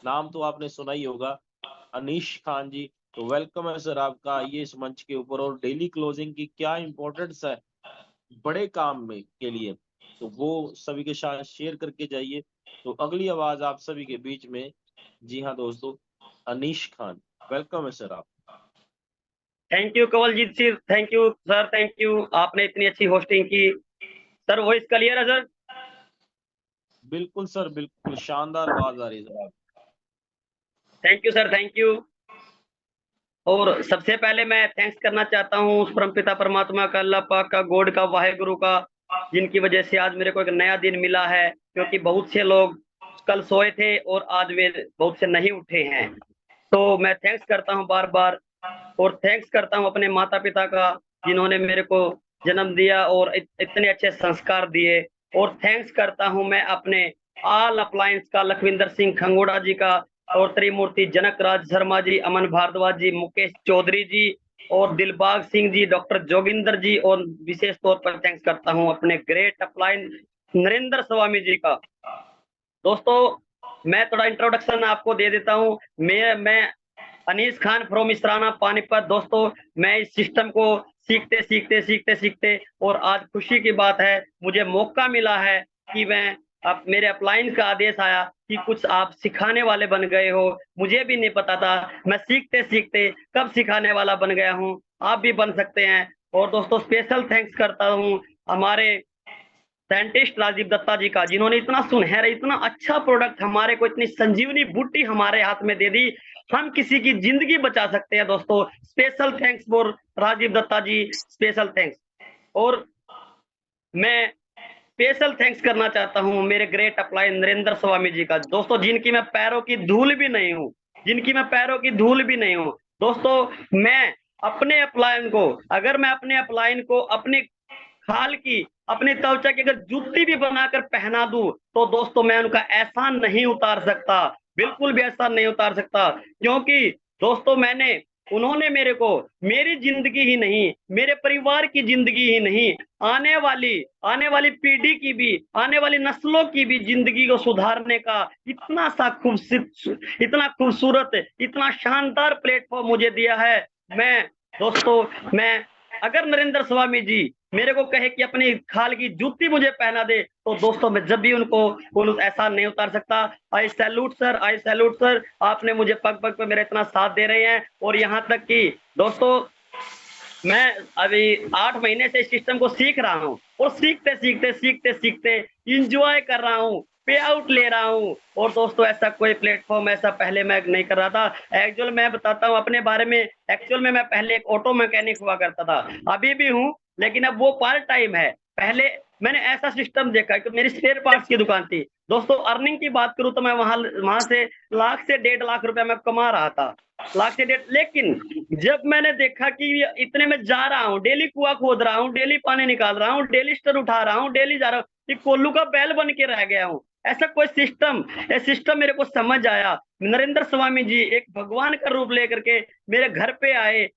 नाम तो आपने सुना ही होगा, अनीश खान जी। तो वेलकम है सर आपका ये इस मंच के ऊपर। और डेली क्लोजिंग की क्या इंपॉर्टेंस है बड़े काम में के लिए, तो वो सभी के साथ शेयर करके जाइए। तो अगली आवाज आप सभी के बीच में, जी हाँ दोस्तों, अनीश खान, वेलकम है सर आप। Thank you Kawaljeet Singh, thank you sir, thank you. आपने इतनी अच्छी होस्टिंग की। सर वॉइस क्लियर है सर? बिल्कुल सर, बिल्कुल शानदार आवाज आ रही है सर आप। Thank you sir, thank you. और सबसे पहले मैं थैंक्स करना चाहता हूँ उस परमपिता परमात्मा का, अल्लाह पाक का, गॉड का, वाहेगुरु का, जिनकी वजह से आज मेरे को एक नया दिन मिला है। क्योंकि बहुत से लोग कल सोए थे और आज वे बहुत से नहीं उठे हैं। तो मैं थैंक्स करता हूँ बार बार। और थैंक्स करता हूँ अपने माता पिता का, जिन्होंने मेरे को जन्म दिया और इतने अच्छे संस्कार दिए। और थैंक्स करता हूँ मैं अपने ऑल अप्लायंस का, लखविंदर सिंह खंगोड़ा जी का, और त्रिमूर्ति जनक राज शर्मा जी, अमन भारद्वाज जी, मुकेश चौधरी जी, और दिलबाग सिंह जी, डॉक्टर जोगिंदर जी। और विशेष तौर पर थैंक्स करता हूँ अपने ग्रेट अप्लायंस नरेंद्र स्वामी जी का। दोस्तों, मैं थोड़ा इंट्रोडक्शन आपको दे देता हूँ। मैं अनीस खान फ्रॉम इसराना पानीपत। दोस्तों, मैं इस सिस्टम को सीखते सीखते सीखते सीखते, और आज खुशी की बात है मुझे मौका मिला है कि मैं, अब मेरे अपलाइन का आदेश आया कि कुछ आप सिखाने वाले बन गए हो। मुझे भी नहीं पता था, मैं सीखते सीखते कब सिखाने वाला बन गया हूँ। आप भी बन सकते हैं। और दोस्तों, स्पेशल थैंक्स करता हूँ हमारे साइंटिस्ट राजीव दत्ता जी का, जिन्होंने इतना सुनहरा, इतना अच्छा प्रोडक्ट हमारे को, इतनी संजीवनी बूटी हमारे हाथ में दे दी। हम किसी की जिंदगी बचा सकते हैं दोस्तों। Special thanks for Rajiv Datta ji, special thanks. और मैं स्पेशल थैंक्स करना चाहता हूँ मेरे ग्रेट अप्लाई नरेंद्र स्वामी जी का, दोस्तों, जिनकी मैं पैरों की धूल भी नहीं हूँ, जिनकी मैं पैरों की धूल भी नहीं हूँ। दोस्तों, मैं अपने अपलायन को, अगर मैं अपने अपलायन को अपनी खाल की, अपनी त्वचा की अगर जूती भी बनाकर पहना दूं, तो दोस्तों मैं उनका एहसान नहीं उतार सकता। बिल्कुल भी एहसान नहीं उतार सकता। क्योंकि दोस्तों, उन्होंने मेरे को, मेरी जिंदगी ही नहीं, मेरे परिवार की जिंदगी ही नहीं, आने वाली आने वाली पीढ़ी की भी, आने वाली नस्लों की भी जिंदगी को सुधारने का इतना खूबसूरत, इतना शानदार प्लेटफॉर्म मुझे दिया है। मैं दोस्तों मैं अगर नरेंद्र स्वामी जी मेरे को कहे कि अपनी खाल की जूती मुझे पहना दे, तो दोस्तों मैं जब भी उनको एहसान नहीं उतार सकता। आई सैल्यूट सर, आई सैल्यूट सर। आपने मुझे पग पग पे मेरा इतना साथ दे रहे हैं। और यहाँ तक कि दोस्तों, मैं अभी 8 महीने से इस सिस्टम को सीख रहा हूँ, और सीखते सीखते सीखते सीखते इंजॉय कर रहा हूँ, पे आउट ले रहा हूँ। और दोस्तों, ऐसा कोई प्लेटफॉर्म ऐसा पहले मैं नहीं कर रहा था। एक्चुअल मैं बताता हूँ अपने बारे में। एक्चुअल में मैं पहले एक ऑटो मैकेनिक हुआ करता था, अभी भी हूँ, लेकिन अब वो पार्ट टाइम है। पहले मैंने ऐसा सिस्टम देखा कि मेरी स्पेयर पार्ट्स की दुकान थी। दोस्तों, अर्निंग की बात करूं तो मैं वहां से लाख से 1.5 लाख रुपया मैं कमा रहा था, लाख से डेढ़। लेकिन जब मैंने देखा कि इतने में जा रहा हूँ, डेली कुआं खोद रहा हूँ, डेली पानी निकाल रहा हूँ, डेली स्टर उठा रहा हूँ, डेली जा रहा हूँ, कि कोल्लू का बैल बन के रह गया हूँ। ऐसा कोई सिस्टम, ये सिस्टम मेरे को समझ आया। नरेंद्र स्वामी जी एक भगवान का रूप लेकर के मेरे घर पे आए।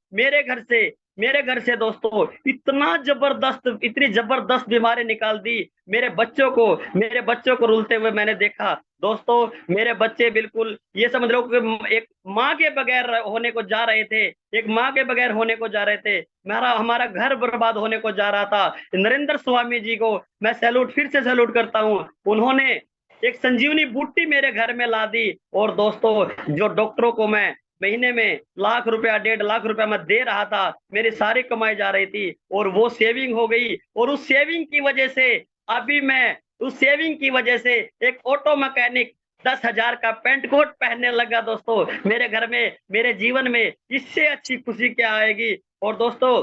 मेरे घर से दोस्तों इतना जबरदस्त, इतनी जबरदस्त बीमारी निकाल दी। मेरे बच्चों को रुलते हुए मैंने देखा। दोस्तों, मेरे बच्चे बिल्कुल ये समझ लो कि एक माँ के बगैर होने को जा रहे थे, एक माँ के बगैर होने को जा रहे थे। हमारा घर बर्बाद होने को जा रहा था। नरेंद्र स्वामी जी को मैं सैल्यूट, फिर से सैल्यूट करता हूँ। उन्होंने एक संजीवनी बूटी मेरे घर में ला दी। और दोस्तों, जो डॉक्टरों को मैं महीने में लाख रुपया, 1.5 लाख रुपया मैं दे रहा था, मेरी सारी कमाई जा रही थी, और वो सेविंग हो गई। और उस सेविंग की वजह से अभी मैं, उस सेविंग की वजह से एक ऑटो मैकेनिक 10,000 का पेंट कोट पहनने लगा। दोस्तों, मेरे घर में, मेरे जीवन में इससे अच्छी खुशी क्या आएगी। और दोस्तों,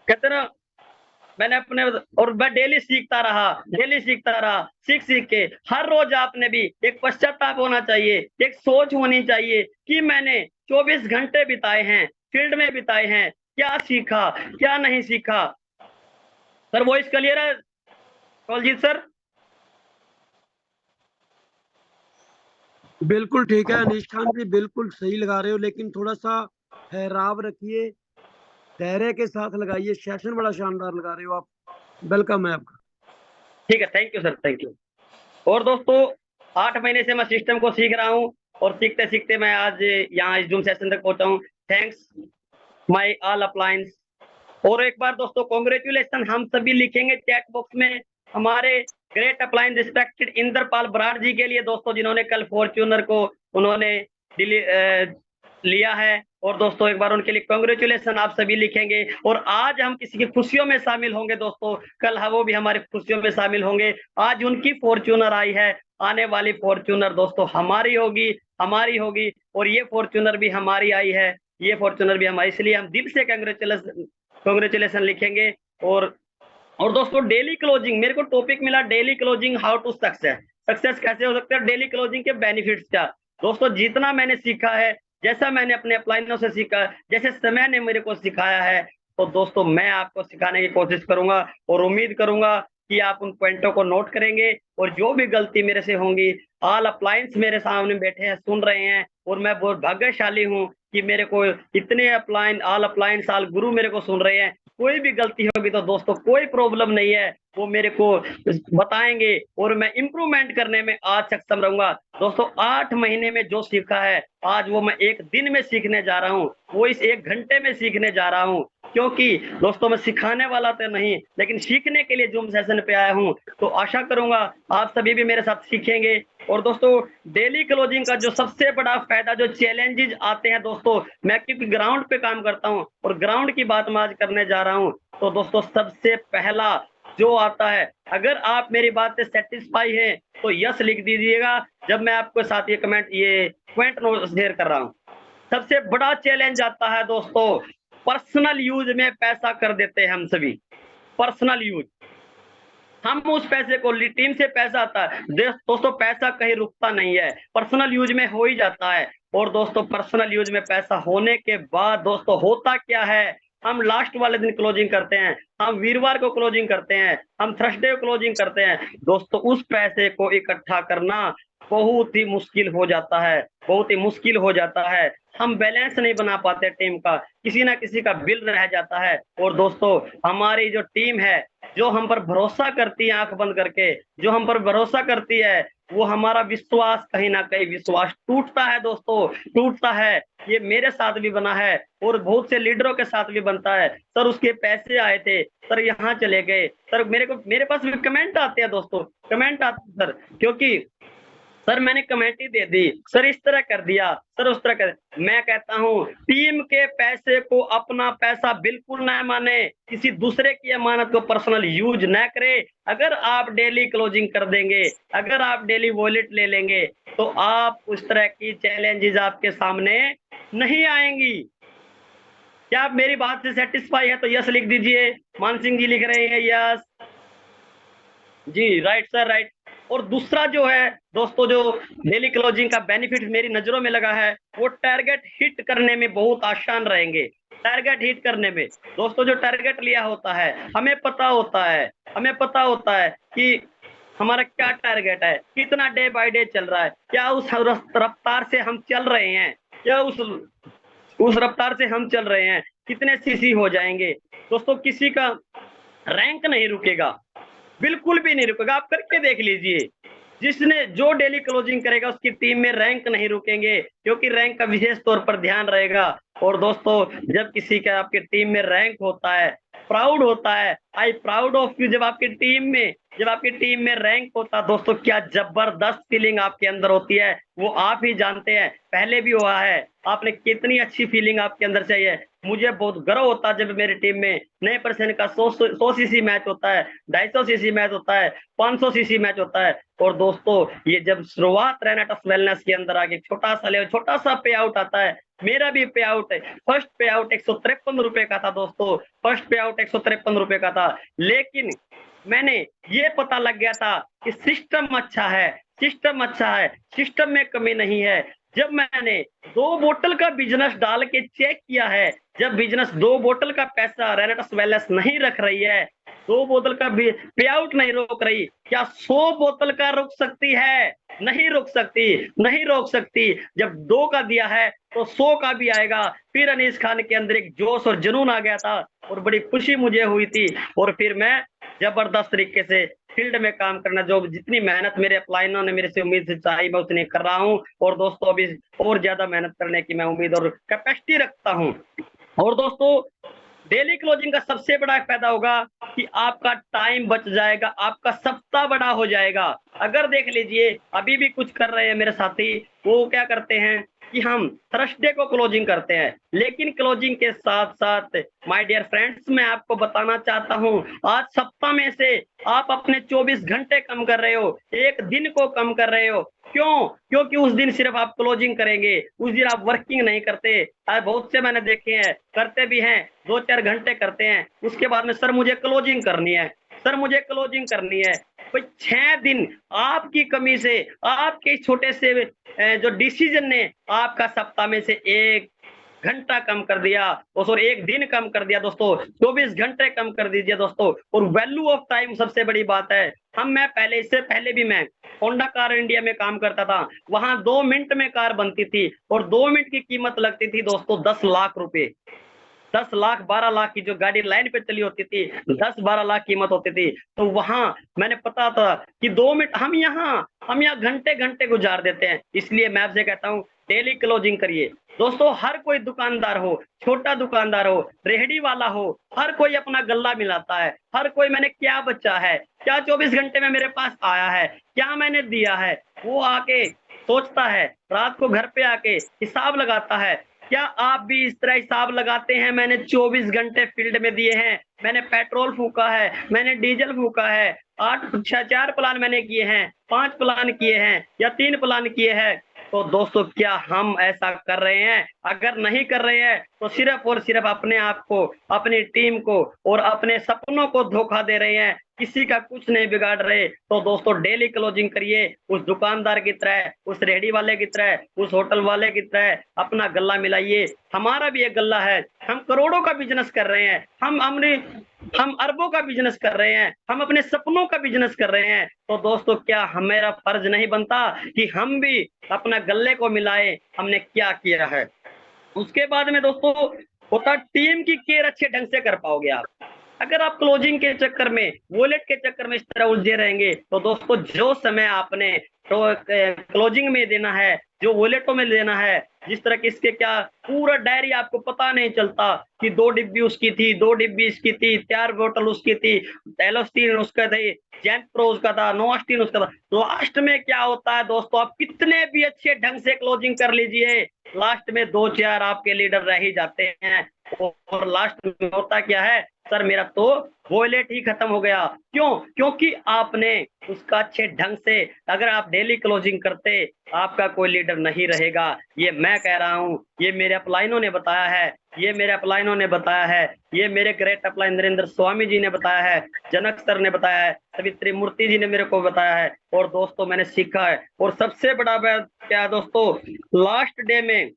कहते ना, मैंने अपने, और मैं डेली सीखता रहा, डेली सीखता रहा, सीख सीख के हर रोज आपने भी एक पश्चाताप होना चाहिए, एक सोच होनी चाहिए कि मैंने 24 घंटे बिताए हैं, फील्ड में बिताए हैं, क्या सीखा, क्या नहीं सीखा। सर वॉइस क्लियर है कौलजीत सर? बिल्कुल ठीक है अनीश खान जी, बिल्कुल सही लगा रहे हो, लेकिन थोड़ा सा ठहराव रखिए, धैर्य के साथ लगाइए। सेशन बड़ा शानदार लगा रहे हो आप। वेलकम है आपका। ठीक है, thank you sir, thank you. और दोस्तों, 8 महीने से मैं सिस्टम को सीख रहा हूँ और सीखते सीखते मैं आज यहाँ इस जूम सेशन तक पहुंचा हूँ। Thanks my all appliance. और एक बार दोस्तों कॉन्ग्रेचुलेशन हम सभी लिखेंगे चैट बॉक्स में हमारे great upline respected Indrapal Brar ji के लिए दोस्तों, जिन्होंने कल फॉर्च्यूनर को उन्होंने लिया है। और दोस्तों एक बार उनके लिए कांग्रेचुलेशन आप सभी लिखेंगे। और आज हम किसी की खुशियों में शामिल होंगे दोस्तों, कल वो भी हमारी खुशियों में शामिल होंगे। आज उनकी फॉर्च्यूनर आई है, आने वाली फॉर्च्यूनर दोस्तों हमारी होगी और ये फॉर्च्यूनर भी हमारी आई है, ये फॉर्च्यूनर भी हमारी, इसलिए हम दिल से कांग्रेचुलेशन लिखेंगे। और दोस्तों डेली क्लोजिंग, मेरे को टॉपिक मिला daily closing how to success कैसे हो सकता है, डेली क्लोजिंग के बेनिफिट्स क्या। दोस्तों जितना मैंने सीखा है, जैसा मैंने अपने अपलाइनों से सीखा, जैसे समय ने मेरे को सिखाया है, तो दोस्तों मैं आपको सिखाने की कोशिश करूंगा और उम्मीद करूंगा कि आप उन पॉइंटों को नोट करेंगे। और जो भी गलती मेरे से होंगी, ऑल अप्लायंस मेरे सामने बैठे हैं, सुन रहे हैं, और मैं बहुत भाग्यशाली हूँ कि मेरे को इतने ऑल अप्लायंस ऑल गुरु मेरे को सुन रहे हैं। कोई भी गलती होगी तो दोस्तों कोई प्रॉब्लम नहीं है, वो मेरे को बताएंगे और मैं इंप्रूवमेंट करने में आज सक्षम रहूंगा। दोस्तों 8 महीने में जो सीखा है, आज वो मैं 1 दिन में सीखने जा रहा हूँ, वो इस 1 घंटे में सीखने जा रहा हूँ। क्योंकि दोस्तों मैं सिखाने वाला तो नहीं, लेकिन सीखने के लिए जूम सेशन पे आया हूँ, तो आशा करूंगा आप सभी भी मेरे साथ सीखेंगे। और दोस्तों डेली क्लोजिंग का जो सबसे बड़ा फायदा, जो चैलेंजेस आते हैं दोस्तों, मैं क्योंकि ग्राउंड पे काम करता हूँ और ग्राउंड की बात मैं आज करने जा रहा हूँ, तो दोस्तों सबसे पहला जो आता है, अगर आप मेरी बात से सेटिस्फाई हैं तो यस लिख दीजिएगा जब मैं आपके साथ ये पॉइंट शेयर कर रहा हूँ। सबसे बड़ा चैलेंज आता है दोस्तों, पर्सनल यूज में पैसा कर देते हैं हम सभी। पर्सनल यूज, हम उस पैसे को, टीम से पैसा आता है दोस्तों, पैसा कहीं रुकता नहीं है, पर्सनल यूज में हो ही जाता है। और दोस्तों पर्सनल यूज में पैसा होने के बाद दोस्तों होता क्या है, हम लास्ट वाले दिन क्लोजिंग करते हैं, हम वीरवार को क्लोजिंग करते हैं, हम थर्सडे को क्लोजिंग करते हैं। दोस्तों उस पैसे को इकट्ठा करना बहुत ही मुश्किल हो जाता है, बहुत ही मुश्किल हो जाता है। हम बैलेंस नहीं बना पाते टीम का, किसी ना किसी का बिल रह जाता है। और दोस्तों हमारी जो टीम है, जो हम पर भरोसा करती है, आंख बंद करके जो हम पर भरोसा करती है, वो हमारा विश्वास कहीं ना कहीं विश्वास टूटता है दोस्तों, टूटता है। ये मेरे साथ भी बना है और बहुत से लीडरों के साथ भी बनता है। सर उसके पैसे आए थे, सर यहाँ चले गए, सर मेरे पास भी कमेंट आते हैं दोस्तों, कमेंट आते हैं सर, क्योंकि सर मैंने कमेंट ही दे दी, सर इस तरह कर दिया, सर उस तरह कर। मैं कहता हूँ टीम के पैसे को अपना पैसा बिल्कुल ना माने, किसी दूसरे की अमानत को पर्सनल यूज ना करे। अगर आप डेली क्लोजिंग कर देंगे, अगर आप डेली वॉलेट ले लेंगे, तो आप उस तरह की चैलेंजेस आपके सामने नहीं आएंगी। क्या आप मेरी बात से सेटिस्फाई है तो यस लिख दीजिए। मान सिंह जी लिख रहे हैं यस जी, राइट सर राइट। और दूसरा जो है दोस्तों, जो डेली क्लोजिंग का बेनिफिट मेरी नजरों में लगा है, वो टारगेट हिट करने में बहुत आसान रहेंगे। टारगेट हिट करने में दोस्तों, जो टारगेट लिया होता है, हमें पता होता है कि हमारा क्या टारगेट है, कितना डे बाय डे चल रहा है, क्या उस रफ्तार से हम चल रहे हैं, क्या उस रफ्तार से हम चल रहे हैं, कितने सीसी हो जाएंगे। दोस्तों किसी का रैंक नहीं रुकेगा, बिल्कुल भी नहीं रुकेगा, आप करके देख लीजिए। जिसने जो डेली क्लोजिंग करेगा उसकी टीम में रैंक नहीं रुकेंगे, क्योंकि रैंक का विशेष तौर पर ध्यान रहेगा। और दोस्तों जब किसी का आपके टीम में रैंक होता है, प्राउड होता है, आई प्राउड ऑफ यू, जब आपकी टीम में रैंक होता है दोस्तों, क्या जबरदस्त फीलिंग आपके अंदर होती है, वो आप ही जानते हैं, पहले भी हुआ है आपने, कितनी अच्छी फीलिंग आपके अंदर चाहिए। मुझे बहुत गर्व होता है जब मेरी टीम में नए पर्सन का 100 सीसी मैच होता है, 250 सीसी मैच होता है, 500 सीसी मैच होता है। और दोस्तों ये जब शुरुआत रेनेटस वेलनेस के अंदर आके छोटा सा पे आउट आता है, मेरा भी पे आउट है, फर्स्ट पे आउट 153 रुपए का था दोस्तों, फर्स्ट पे आउट 153 रुपए का था। लेकिन मैंने ये पता लग गया था कि सिस्टम अच्छा है, सिस्टम में कमी नहीं है। जब मैंने 2 बोतल का बिजनेस डाल के चेक किया है, जब बिजनेस 2 बोतल का पैसा रेनेटस वेलनेस नहीं रख रही है, 2 बोतल का भी पे आउट नहीं रोक रही, क्या 100 बोतल का रोक सकती है? नहीं रोक सकती। जब 2 का दिया है तो 100 का भी आएगा। फिर अनीस खान के अंदर एक जोश और जुनून आ गया था और बड़ी खुशी मुझे हुई थी, और फिर मैं जबरदस्त तरीके से फील्ड में काम करना, जो जितनी मेहनत मेरे अपलाइनों ने मेरे से उम्मीद से चाही मैं उतनी कर रहा हूँ, और दोस्तों अभी और ज्यादा मेहनत करने की मैं उम्मीद और कैपेसिटी रखता हूँ। और दोस्तों डेली क्लोजिंग का सबसे बड़ा फायदा होगा कि आपका टाइम बच जाएगा, आपका सप्ताह बड़ा हो जाएगा। अगर देख लीजिए अभी भी कुछ कर रहे हैं मेरे साथी, वो क्या करते हैं कि हम थर्सडे को क्लोजिंग करते हैं, लेकिन क्लोजिंग के साथ साथ माय डियर फ्रेंड्स मैं आपको बताना चाहता हूं, आज सप्ताह में से आप अपने 24 घंटे कम कर रहे हो, एक दिन को कम कर रहे हो। क्यों? क्योंकि उस दिन सिर्फ आप क्लोजिंग करेंगे, उस दिन आप वर्किंग नहीं करते। आज बहुत से मैंने देखे हैं, करते भी हैं, 2-4 घंटे करते हैं, उसके बाद में सर मुझे क्लोजिंग करनी है, सर मुझे क्लोजिंग करनी है। भाई 6 दिन आपकी कमी से, आपके छोटे से जो डिसीजन ने आपका सप्ताह में से 1 घंटा कम कर दिया, और सॉरी 1 दिन कम कर दिया दोस्तों, 24 घंटे कम कर दीजिए दोस्तों। और वैल्यू ऑफ टाइम सबसे बड़ी बात है। मैं पहले, इससे पहले भी मैं होंडा कार इंडिया में काम करता था, वहां 2 मिनट में कार बनती थी, और 2 मिनट की कीमत लगती थी दोस्तों 10 लाख रुपए। 10 लाख 12 लाख की जो गाड़ी लाइन पे चली होती थी, 10-12 लाख कीमत होती थी। तो वहां मैंने पता था कि 2 मिनट हम यहाँ घंटे घंटे गुजार देते हैं। इसलिए मैं आपसे कहता हूँ डेली क्लोजिंग करिए दोस्तों। हर कोई दुकानदार हो, छोटा दुकानदार हो, रेहड़ी वाला हो, हर कोई अपना गल्ला मिलाता है। हर कोई मैंने क्या बचा है, क्या 24 घंटे में मेरे पास आया है, क्या मैंने दिया है, वो आके सोचता है, रात को घर पे आके हिसाब लगाता है। क्या आप भी इस तरह हिसाब लगाते हैं? मैंने 24 घंटे फील्ड में दिए हैं, मैंने पेट्रोल फूका है, मैंने डीजल फूका है, 4 प्लान मैंने किए हैं, 5 प्लान किए हैं, या 3 प्लान किए हैं। तो दोस्तों क्या हम ऐसा कर रहे हैं? अगर नहीं कर रहे हैं तो सिर्फ और सिर्फ अपने आप को, अपनी टीम को और अपने सपनों को धोखा दे रहे हैं, किसी का कुछ नहीं बिगाड़ रहे। तो दोस्तों डेली क्लोजिंग करिए, उस दुकानदार की तरह, उस रेहड़ी वाले की तरह, उस होटल वाले की तरह अपना गल्ला मिलाइए। हमारा भी एक गल्ला है, हम करोड़ों का बिजनेस कर रहे हैं, हम अरबों का बिजनेस कर रहे हैं, हम अपने सपनों का बिजनेस कर रहे हैं। तो दोस्तों क्या हमारा फर्ज नहीं बनता कि हम भी अपना गल्ले को मिलाएं? हमने क्या किया है। उसके बाद में दोस्तों होता टीम की केयर अच्छे ढंग से कर पाओगे आप। अगर आप क्लोजिंग के चक्कर में, वॉलेट के चक्कर में इस तरह उलझे रहेंगे तो दोस्तों जो समय आपने तो क्लोजिंग में देना है, जो वॉलेटों में लेना है, जिस तरह की इसके क्या पूरा डायरी आपको पता नहीं चलता कि 2 डिब्बी उसकी थी, 2 डिब्बी इसकी थी, 4 बोतल उसकी थी, एलोस्टीन उसका थी, जेंट प्रो उसका था, नोस्टीन उसका था। लास्ट में क्या होता है दोस्तों, आप कितने भी अच्छे ढंग से क्लोजिंग कर लीजिए, लास्ट में 2-4 आपके लीडर रह ही जाते हैं। और लास्ट में होता क्या है, सर मेरा तो वॉलेट ही खत्म हो गया। क्यों? क्योंकि आपने उसका अच्छे ढंग से, अगर आप डेली क्लोजिंग करते, आपका कोई लीडर नहीं रहेगा। ये मैं कह रहा हूँ, ये मेरे अपलाइनों ने बताया है, ये मेरे अपलाइनों ने बताया है, ये मेरे ग्रेट अपलाइन नरेंद्र स्वामी जी ने बताया है, जनक सर ने बताया है, सवित्री मूर्ति जी ने मेरे को बताया है, और दोस्तों मैंने सीखा है। और सबसे बड़ा बात क्या दोस्तों, लास्ट डे में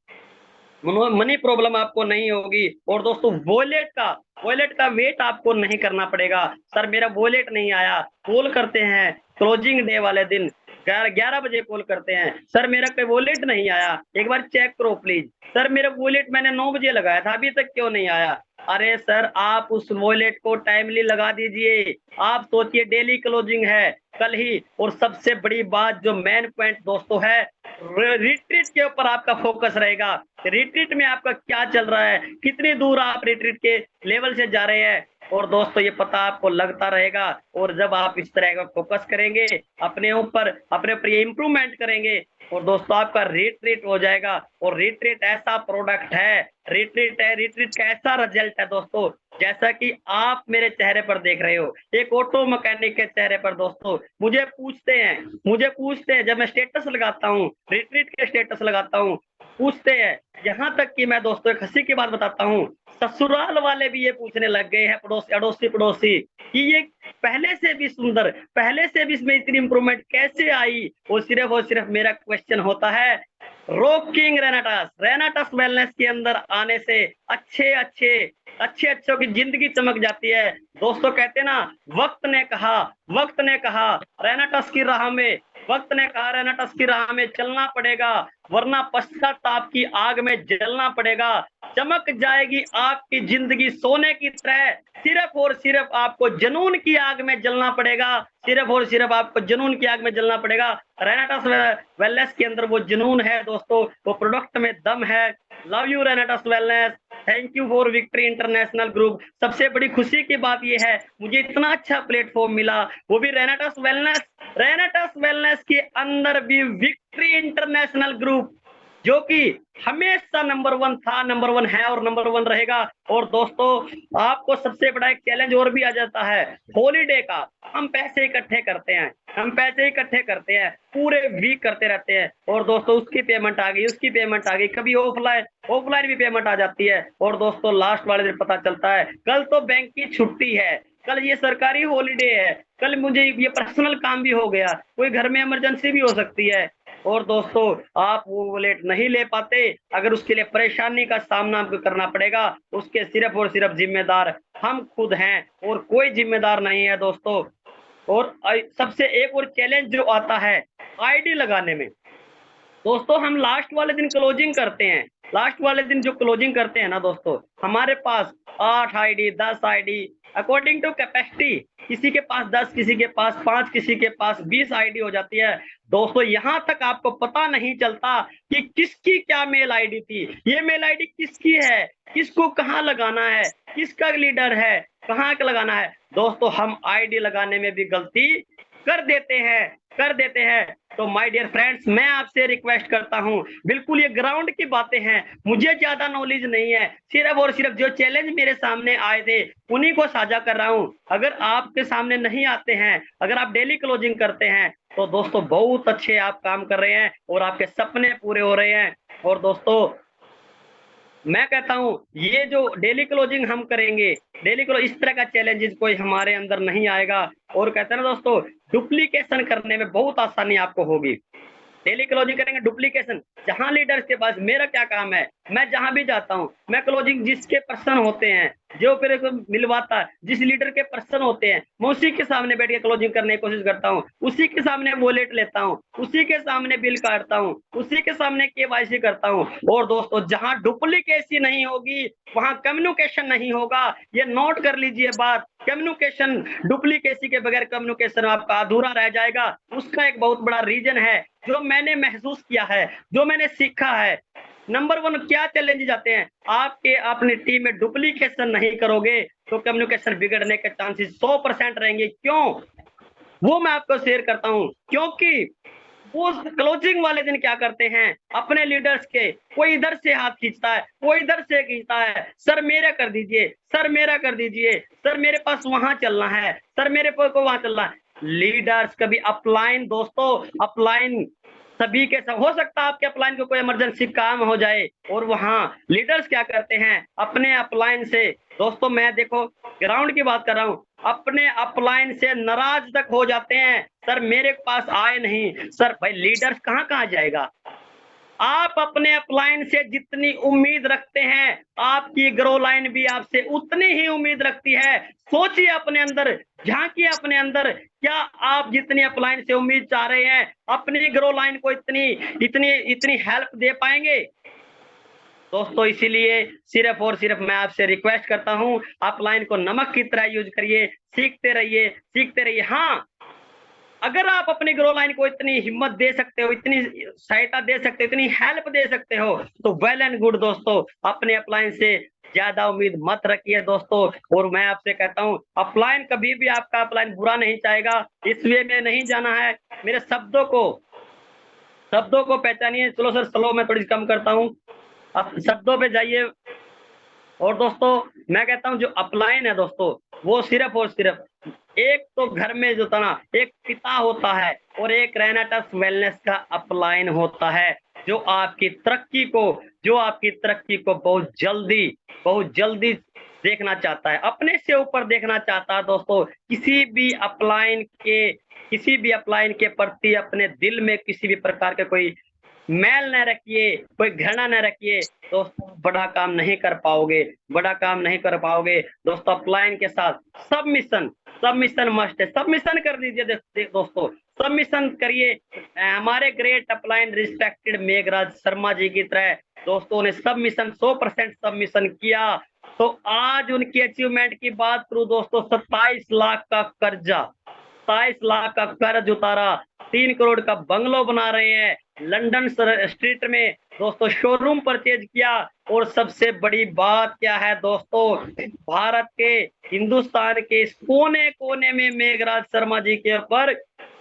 मनी प्रॉब्लम आपको नहीं होगी। और दोस्तों वॉलेट का वेट आपको नहीं करना पड़ेगा, सर मेरा वॉलेट नहीं आया। कॉल करते हैं क्लोजिंग डे वाले दिन 11 बजे कॉल करते हैं, सर मेरा कोई वॉलेट नहीं आया, एक बार चेक करो प्लीज। सर मेरा वॉलेट मैंने 9 बजे लगाया था, अभी तक क्यों नहीं आया? अरे सर आप उस वॉलेट को टाइमली लगा दीजिए। आप सोचिए डेली क्लोजिंग है कल ही। और सबसे बड़ी बात जो मेन पॉइंट दोस्तों है, रिट्रीट के ऊपर आपका फोकस रहेगा। रिट्रीट में आपका क्या चल रहा है, कितनी दूर आप रिट्रीट के लेवल से जा रहे हैं, और दोस्तों ये पता आपको लगता रहेगा। और जब आप इस तरह का फोकस करेंगे, अपने ऊपर इम्प्रूवमेंट करेंगे, और दोस्तों आपका रिट्रीट हो जाएगा। और रिट्रीट ऐसा प्रोडक्ट है, रिट्रीट का ऐसा रिजल्ट है दोस्तों, जैसा कि आप मेरे चेहरे पर देख रहे हो, एक ऑटो मैकेनिक के चेहरे पर दोस्तों। मुझे पूछते हैं जब मैं स्टेटस लगाता हूँ, रिट्रीट के स्टेटस लगाता हूँ, पूछते हैं। यहाँ तक कि मैं दोस्तों एक हंसी की बात बताता हूँ, ससुराल वाले भी ये पूछने लग गए हैं, अड़ोसी पड़ोसी, कि ये पहले से भी सुंदर, पहले से भी इसमें इतनी इंप्रूवमेंट कैसे आई। और सिर्फ मेरा क्वेश्चन होता है, रॉकिंग रेनाटस वेलनेस के अंदर आने से अच्छे की जिंदगी चमक जाती है। दोस्तों कहते हैं ना, वक्त ने कहा रेनाटस की राह में वक्त ने कहा रेनेटस की राह में चलना पड़ेगा, वरना पश्चाताप की आग में जलना पड़ेगा। चमक जाएगी आपकी जिंदगी सोने की तरह, सिर्फ और सिर्फ आपको जुनून की आग में जलना पड़ेगा, सिर्फ और सिर्फ आपको जुनून की आग में जलना पड़ेगा। रेनेटस वेलनेस के अंदर वो जुनून है दोस्तों, वो प्रोडक्ट में दम है। Love you रेनेटस wellness, thank you for victory international group. सबसे बड़ी खुशी की बात यह है, मुझे इतना अच्छा प्लेटफॉर्म मिला, वो भी रेनेटस वेलनेस के अंदर भी विक्ट्री इंटरनेशनल ग्रुप, जो कि हमेशा नंबर 1 था, नंबर 1 है और नंबर 1 रहेगा। और दोस्तों आपको सबसे बड़ा एक चैलेंज और भी आ जाता है, हॉलीडे का। हम पैसे इकट्ठे करते हैं, पूरे वीक करते रहते हैं, और दोस्तों उसकी पेमेंट आ गई, कभी ऑफलाइन भी पेमेंट आ जाती है। और दोस्तों लास्ट वाले दिन पता चलता है कल तो बैंक की छुट्टी है, कल ये सरकारी हॉलीडे है, कल मुझे ये पर्सनल काम भी हो गया, कोई घर में इमरजेंसी भी हो सकती है। और दोस्तों आप वो वॉलेट नहीं ले पाते, अगर उसके लिए परेशानी का सामना आपको करना पड़ेगा, उसके सिर्फ और सिर्फ जिम्मेदार हम खुद हैं और कोई जिम्मेदार नहीं है दोस्तों। और सबसे एक और चैलेंज जो आता है आईडी लगाने में, दोस्तों हम लास्ट वाले दिन क्लोजिंग करते हैं, लास्ट वाले दिन जो क्लोजिंग करते हैं ना दोस्तों, हमारे पास 8 ID 10 ID according to capacity, किसी के पास 10, किसी के पास 5, किसी के पास 20 आईडी हो जाती है। दोस्तों यहाँ तक आपको पता नहीं चलता कि किसकी क्या मेल आईडी थी, ये मेल आईडी किसकी है, किसको कहाँ लगाना है, किसका लीडर है, कहाँ लगाना है। दोस्तों हम आईडी लगाने में भी गलती कर देते हैं। तो माय डियर फ्रेंड्स, मैं आपसे रिक्वेस्ट करता हूं, बिल्कुल ये ग्राउंड की बातें हैं, मुझे ज्यादा नॉलेज नहीं है, सिर्फ और सिर्फ जो चैलेंज मेरे सामने आए थे उन्हीं को साझा कर रहा हूं। अगर आपके सामने नहीं आते हैं, अगर आप डेली क्लोजिंग करते हैं, तो दोस्तों बहुत अच्छे आप काम कर रहे हैं और आपके सपने पूरे हो रहे हैं। और दोस्तों मैं कहता हूं ये जो डेली क्लोजिंग हम करेंगे, इस तरह का चैलेंजेस कोई हमारे अंदर नहीं आएगा। और कहते हैं ना दोस्तों, डुप्लीकेशन करने में बहुत आसानी आपको होगी। डेली क्लोजिंग करेंगे, डुप्लीकेशन, जहां लीडर्स के पास, मेरा क्या काम है, मैं जहां भी जाता हूं, मैं क्लोजिंग जिसके पर्सन होते हैं, जो फिर मिलवाता है, जिस लीडर के पर्सन होते हैं, मैं उसी के सामने बैठ के क्लोजिंग करने की कोशिश करता हूं, उसी के सामने वॉलेट लेता हूं, उसी के सामने बिल काटता हूं, उसी के सामने केवाईसी करता हूं। और दोस्तों जहां डुप्लीकेसी नहीं होगी वहां कम्युनिकेशन नहीं होगा, ये नोट कर लीजिए बात। कम्युनिकेशन, डुप्लीकेसी के बगैर कम्युनिकेशन आपका अधूरा रह जाएगा। उसका एक बहुत बड़ा रीजन है जो मैंने महसूस किया है, जो मैंने सीखा है। नंबर 1 क्या चैलेंज जाते हैं, आपके अपनी टीम में डुप्लीकेशन नहीं करोगे तो कम्युनिकेशन बिगड़ने के चांसेस 100% रहेंगे। क्यों, वो मैं आपको शेयर करता हूं। क्योंकि वो क्लोजिंग वाले दिन क्या करते हैं, अपने लीडर्स के, कोई इधर से हाथ खींचता है, कोई इधर से खींचता है, सर मेरा कर दीजिए, सर मेरा कर दीजिए, सर मेरे पास वहां चलना है, सर मेरे को वहां चलना है। लीडर्स कभी अपलाइन, दोस्तों अपलाइन सभी के सब हो सकता है, आपके अपलाइन को कोई इमरजेंसी काम हो जाए, और वहां लीडर्स क्या करते हैं, अपने अपलाइन से, दोस्तों मैं देखो ग्राउंड की बात कर रहा हूं, अपने अपलाइन से नाराज तक हो जाते हैं, सर मेरे पास आए नहीं। सर भाई लीडर्स कहां जाएगा, आप अपने अपलाइन से जितनी उम्मीद रखते हैं, आपकी ग्रो लाइन भी आपसे उतनी ही उम्मीद रखती है। सोचिए अपने अंदर, झांकिए अपने अंदर, क्या आप जितनी अपलाइन से उम्मीद चाह रहे हैं, अपनी ग्रो लाइन को इतनी हेल्प दे पाएंगे? दोस्तों इसीलिए सिर्फ और सिर्फ मैं आपसे रिक्वेस्ट करता हूं, अपलाइन को नमक की तरह यूज करिए, सीखते रहिए। हाँ, अगर आप अपनी ग्रो लाइन को इतनी हिम्मत दे सकते हो, इतनी सहायता दे सकते हो, इतनी हेल्प दे सकते हो, तो वेल एंड गुड दोस्तों। अपने अपलाइन से ज्यादा उम्मीद मत रखिए दोस्तों। और मैं आपसे कहता हूं, अपलाइन कभी भी आपका अपलाइन बुरा नहीं चाहेगा, इस वे में नहीं जाना है। मेरे शब्दों को पहचानिए। चलो सर स्लो मैं थोड़ी कम करता हूँ, आप शब्दों पे जाइए। और दोस्तों मैं कहता हूं जो अपलाइन है दोस्तों, वो सिर्फ और सिर्फ एक तो घर में जो था ना, एक पिता होता है और एक रेनेटस वेलनेस का अपलाइन होता है, जो आपकी तरक्की को बहुत जल्दी देखना चाहता है, अपने से ऊपर देखना चाहता है। दोस्तों किसी भी अपलाइन के प्रति अपने दिल में किसी भी प्रकार के कोई मैल न रखिए, कोई घृणा न रखिए, दोस्तों बड़ा काम नहीं कर पाओगे। दोस्तों अपलाइन के साथ सबमिशन मस्ट है, सबमिशन कर दीजिए दोस्तों, सबमिशन करिए। हमारे great upline respected Meghraj Sharma ji की तरह दोस्तों ने सबमिशन 100% सबमिशन किया। तो आज उनकी अचीवमेंट की बात करूं दोस्तों, 27 लाख का कर्जा, 27 लाख का कर्ज उतारा, 3 करोड़ का बंगलो बना रहे हैं, लंदन स्ट्रीट में दोस्तों शोरूम परचेज किया। और सबसे बड़ी बात क्या है दोस्तों, भारत के, हिंदुस्तान के इस कोने कोने में मेघराज शर्मा जी के ऊपर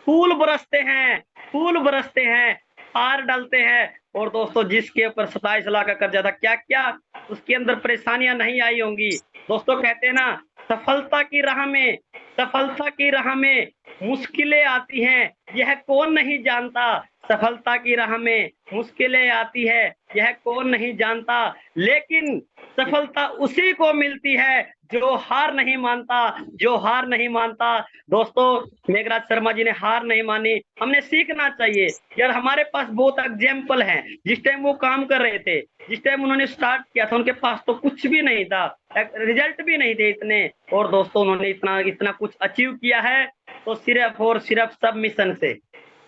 फूल बरसते हैं, फूल बरसते हैं, हार डालते हैं। और दोस्तों जिसके ऊपर 27 लाख का कर्जा था, क्या क्या उसके अंदर परेशानियां नहीं आई होंगी। दोस्तों कहते हैं ना, सफलता की राह में, सफलता की राह में मुश्किलें आती हैं, यह कौन नहीं जानता। सफलता की राह में मुश्किलें आती है, यह कौन नहीं जानता, लेकिन सफलता उसी को मिलती है जो हार नहीं मानता, जो हार नहीं मानता। दोस्तों मेघराज शर्मा जी ने हार नहीं मानी, हमने सीखना चाहिए यार। हमारे पास बहुत एग्जाम्पल हैं, जिस टाइम वो काम कर रहे थे, जिस टाइम उन्होंने स्टार्ट किया था, उनके पास तो कुछ भी नहीं था, रिजल्ट भी नहीं थे इतने, और दोस्तों उन्होंने इतना इतना कुछ अचीव किया है तो सिर्फ और सिर्फ सबमिशन से।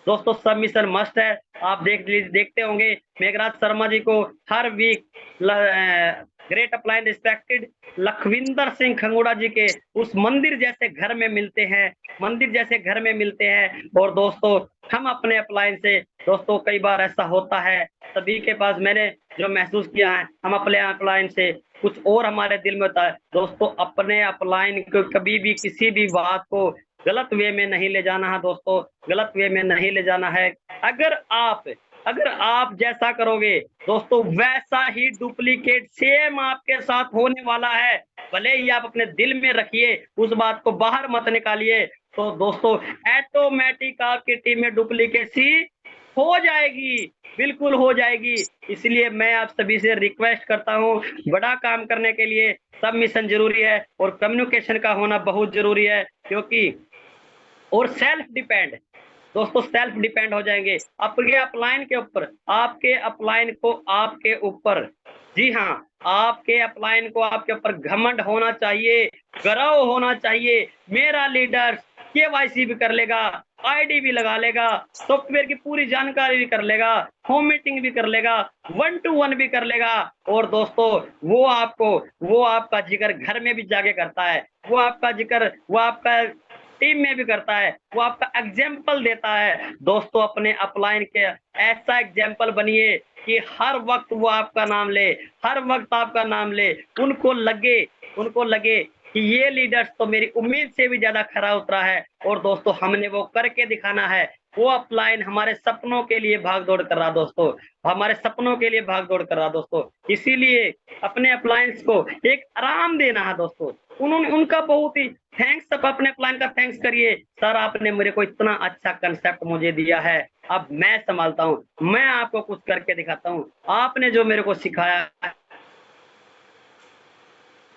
दोस्तों सबमिशन मस्ट है। आप देखते होंगे मेघराज शर्मा जी को हर week great upline respected Lakhwinder Singh Khangoda ji के उस मंदिर जैसे घर में मिलते हैं, मंदिर जैसे घर में मिलते हैं। और दोस्तों हम अपने अपलाइन से, दोस्तों कई बार ऐसा होता है सभी के पास, मैंने जो महसूस किया है, हम अपने अपलाइन से कुछ और हमारे दिल में होता है। दोस्तों अपने अपलाइन को कभी भी किसी भी बात को गलत वे में नहीं ले जाना है दोस्तों, गलत वे में नहीं ले जाना है। अगर आप जैसा करोगे दोस्तों वैसा ही डुप्लीकेट सेम आपके साथ होने वाला है। भले ही आप अपने दिल में रखिए, उस बात को बाहर मत निकालिए, तो दोस्तों ऑटोमेटिक आपकी टीम में डुप्लीकेसी हो जाएगी, बिल्कुल हो जाएगी। इसलिए मैं आप सभी से रिक्वेस्ट करता हूँ, बड़ा काम करने के लिए सबमिशन जरूरी है और कम्युनिकेशन का होना बहुत जरूरी है, क्योंकि और सेल्फ डिपेंड, दोस्तों सेल्फ डिपेंड हो जाएंगे आपके अपलाइन के ऊपर, आपके अपलाइन को आपके ऊपर, जी हाँ आपके अपलाइन को आपके ऊपर घमंड होना चाहिए, गर्व होना चाहिए। मेरा लीडर केवाईसी भी कर लेगा, आईडी भी लगा लेगा, सॉफ्टवेयर की पूरी जानकारी भी कर लेगा, होम मीटिंग भी कर लेगा, 1 to 1 भी कर लेगा। और दोस्तों वो आपका जिक्र घर में भी जाके करता है, वो आपका जिक्र वो आपका टीम में भी करता है, वो आपका एग्जाम्पल देता है। दोस्तों अपने अपलाइन के ऐसा एग्जाम्पल बनिए कि हर वक्त वो आपका नाम ले, हर वक्त आपका नाम ले, उनको लगे कि ये लीडर्स तो मेरी उम्मीद से भी ज्यादा खरा उतरा है। और दोस्तों हमने वो करके दिखाना है। वो अपलाइन हमारे सपनों के लिए भाग दौड़ कर रहा दोस्तों, हमारे सपनों के लिए भाग दौड़ कर रहा दोस्तों। इसीलिए अपने अपलाइंस को एक आराम देना है दोस्तों। उनका बहुत ही थैंक्स, सब अपने प्लान का थैंक्स करिए, सर आपने मेरे को इतना अच्छा कंसेप्ट मुझे दिया है, अब मैं संभालता हूँ, मैं आपको कुछ करके दिखाता हूँ, आपने जो मेरे को सिखाया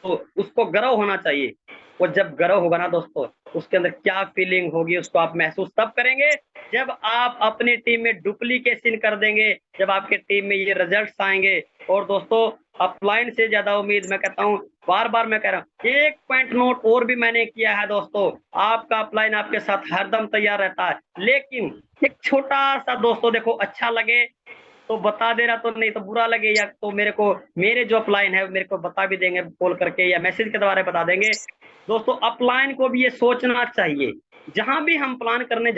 तो उसको गर्व होना चाहिए। और जब गर्व होगा ना दोस्तों, उसके अंदर क्या फीलिंग होगी उसको आप महसूस तब करेंगे जब आप अपनी टीम में डुप्लीकेशन कर देंगे, जब आपके टीम में ये रिजल्ट्स आएंगे। और दोस्तों अपलाइन से ज्यादा उम्मीद, मैं कहता हूँ बार बार मैं कह रहा हूँ, एक पॉइंट नोट और भी मैंने किया है दोस्तों, आपका अपलाइन आपके साथ हरदम तैयार रहता है, लेकिन एक छोटा सा दोस्तों देखो अच्छा लगे तो बता दे रहा, तो नहीं तो बुरा लगे या तो मेरे जो अपलाइन है मेरे को बता भी देंगे कॉल करके या मैसेज के द्वारा बता देंगे। दोस्तों अपलाइन को भी ये सोचना चाहिए, जहां भी हम प्लान करने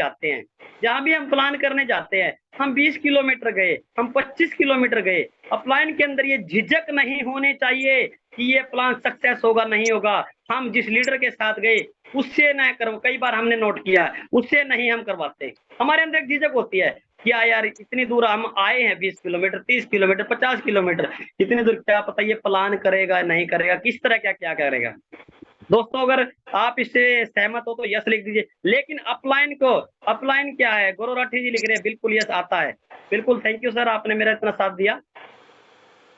जाते हैं, हम 20 किलोमीटर गए, हम 25 किलोमीटर गए, अपलाइन के अंदर ये झिझक नहीं होनी चाहिए कि ये प्लान सक्सेस होगा नहीं होगा। हम जिस लीडर के साथ गए उससे ना करो, कई बार हमने नोट किया उससे नहीं हम करवाते, हमारे अंदर एक झिझक होती है क्या यार इतनी दूर हम आए हैं, 20 किलोमीटर 30 किलोमीटर 50 किलोमीटर, इतनी दूर क्या पता ये प्लान करेगा नहीं करेगा, किस तरह क्या करेगा। दोस्तों अगर आप इससे सहमत हो तो यस लिख दीजिए। लेकिन अपलाइन क्या है, गौरव राठी जी लिख रहे हैं बिल्कुल यस आता है, बिल्कुल थैंक यू सर, आपने मेरा इतना साथ दिया।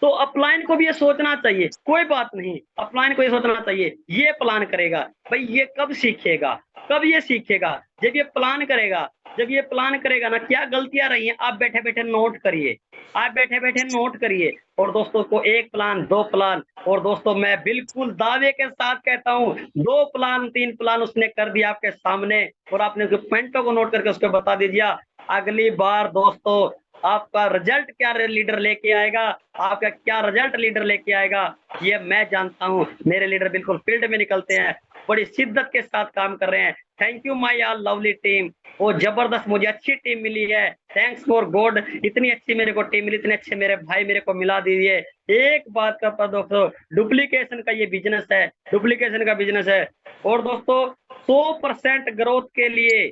तो अपलाइन को भी ये सोचना चाहिए, कोई बात नहीं, अपलाइन को ये सोचना चाहिए, ये प्लान करेगा, भाई ये कब सीखेगा, कब ये सीखेगा, जब ये प्लान करेगा, जब ये प्लान करेगा ना, क्या गलतियां रही हैं आप बैठे बैठे नोट करिए, आप बैठे बैठे नोट करिए। और दोस्तों को 1 प्लान 2 प्लान, और दोस्तों मैं बिल्कुल दावे के साथ कहता हूँ 2 प्लान 3 प्लान उसने कर दिया आपके सामने, और आपने उसके पॉइंटों को नोट करके उसको बता दीजिए। अगली बार दोस्तों आपका रिजल्ट क्या लीडर लेके आएगा, आपका क्या रिजल्ट लीडर लेके आएगा, ये मैं जानता हूँ। मेरे लीडर बिल्कुल फील्ड में निकलते हैं, बड़ी शिद्दत के साथ काम कर रहे हैं। Thank you my all lovely team, वो जबरदस्त मुझे अच्छी टीम मिली है, थैंक्स फॉर गॉड, इतनी अच्छी मेरे को टीम मिली, इतने अच्छे मेरे भाई मेरे को मिला दीजिए। एक बात का दोस्तों, डुप्लीकेशन का ये बिजनेस है, डुप्लीकेशन का बिजनेस है। और दोस्तों 100% ग्रोथ के लिए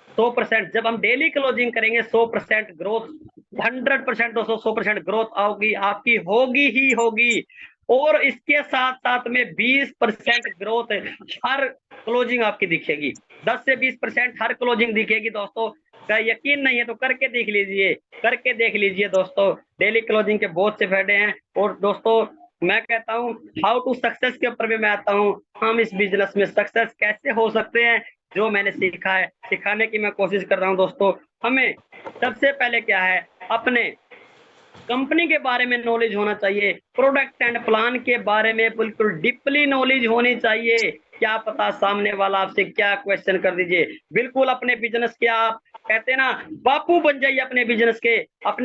100%, जब हम डेली क्लोजिंग करेंगे 100% ग्रोथ, 100% दोस्तों 100% ग्रोथ आओगी, आपकी होगी ही होगी। और इसके साथ साथ में 20% ग्रोथ हर क्लोजिंग आपकी दिखेगी, 10 से 20% हर क्लोजिंग दिखेगी दोस्तों। का यकीन नहीं है तो करके देख लीजिए, करके देख लीजिए दोस्तों, डेली क्लोजिंग के बहुत से फायदे हैं। और दोस्तों मैं कहता हूँ हाउ टू सक्सेस के ऊपर भी मैं आता हूँ, हम इस बिजनेस में सक्सेस कैसे हो सकते हैं, जो मैंने सीखा है सिखाने की मैं कोशिश कर रहा हूँ दोस्तों। हमें सबसे पहले क्या है, अपने कंपनी के बारे में नॉलेज होना चाहिए, प्रोडक्ट एंड प्लान के बारे में बिल्कुल डीपली नॉलेज होनी चाहिए। क्या पता सामने वाला आपसे क्या क्वेश्चन कर दीजिए, बिल्कुल अपने बिजनेस के आप कहते हैं ना बापू बन जाइए, अपने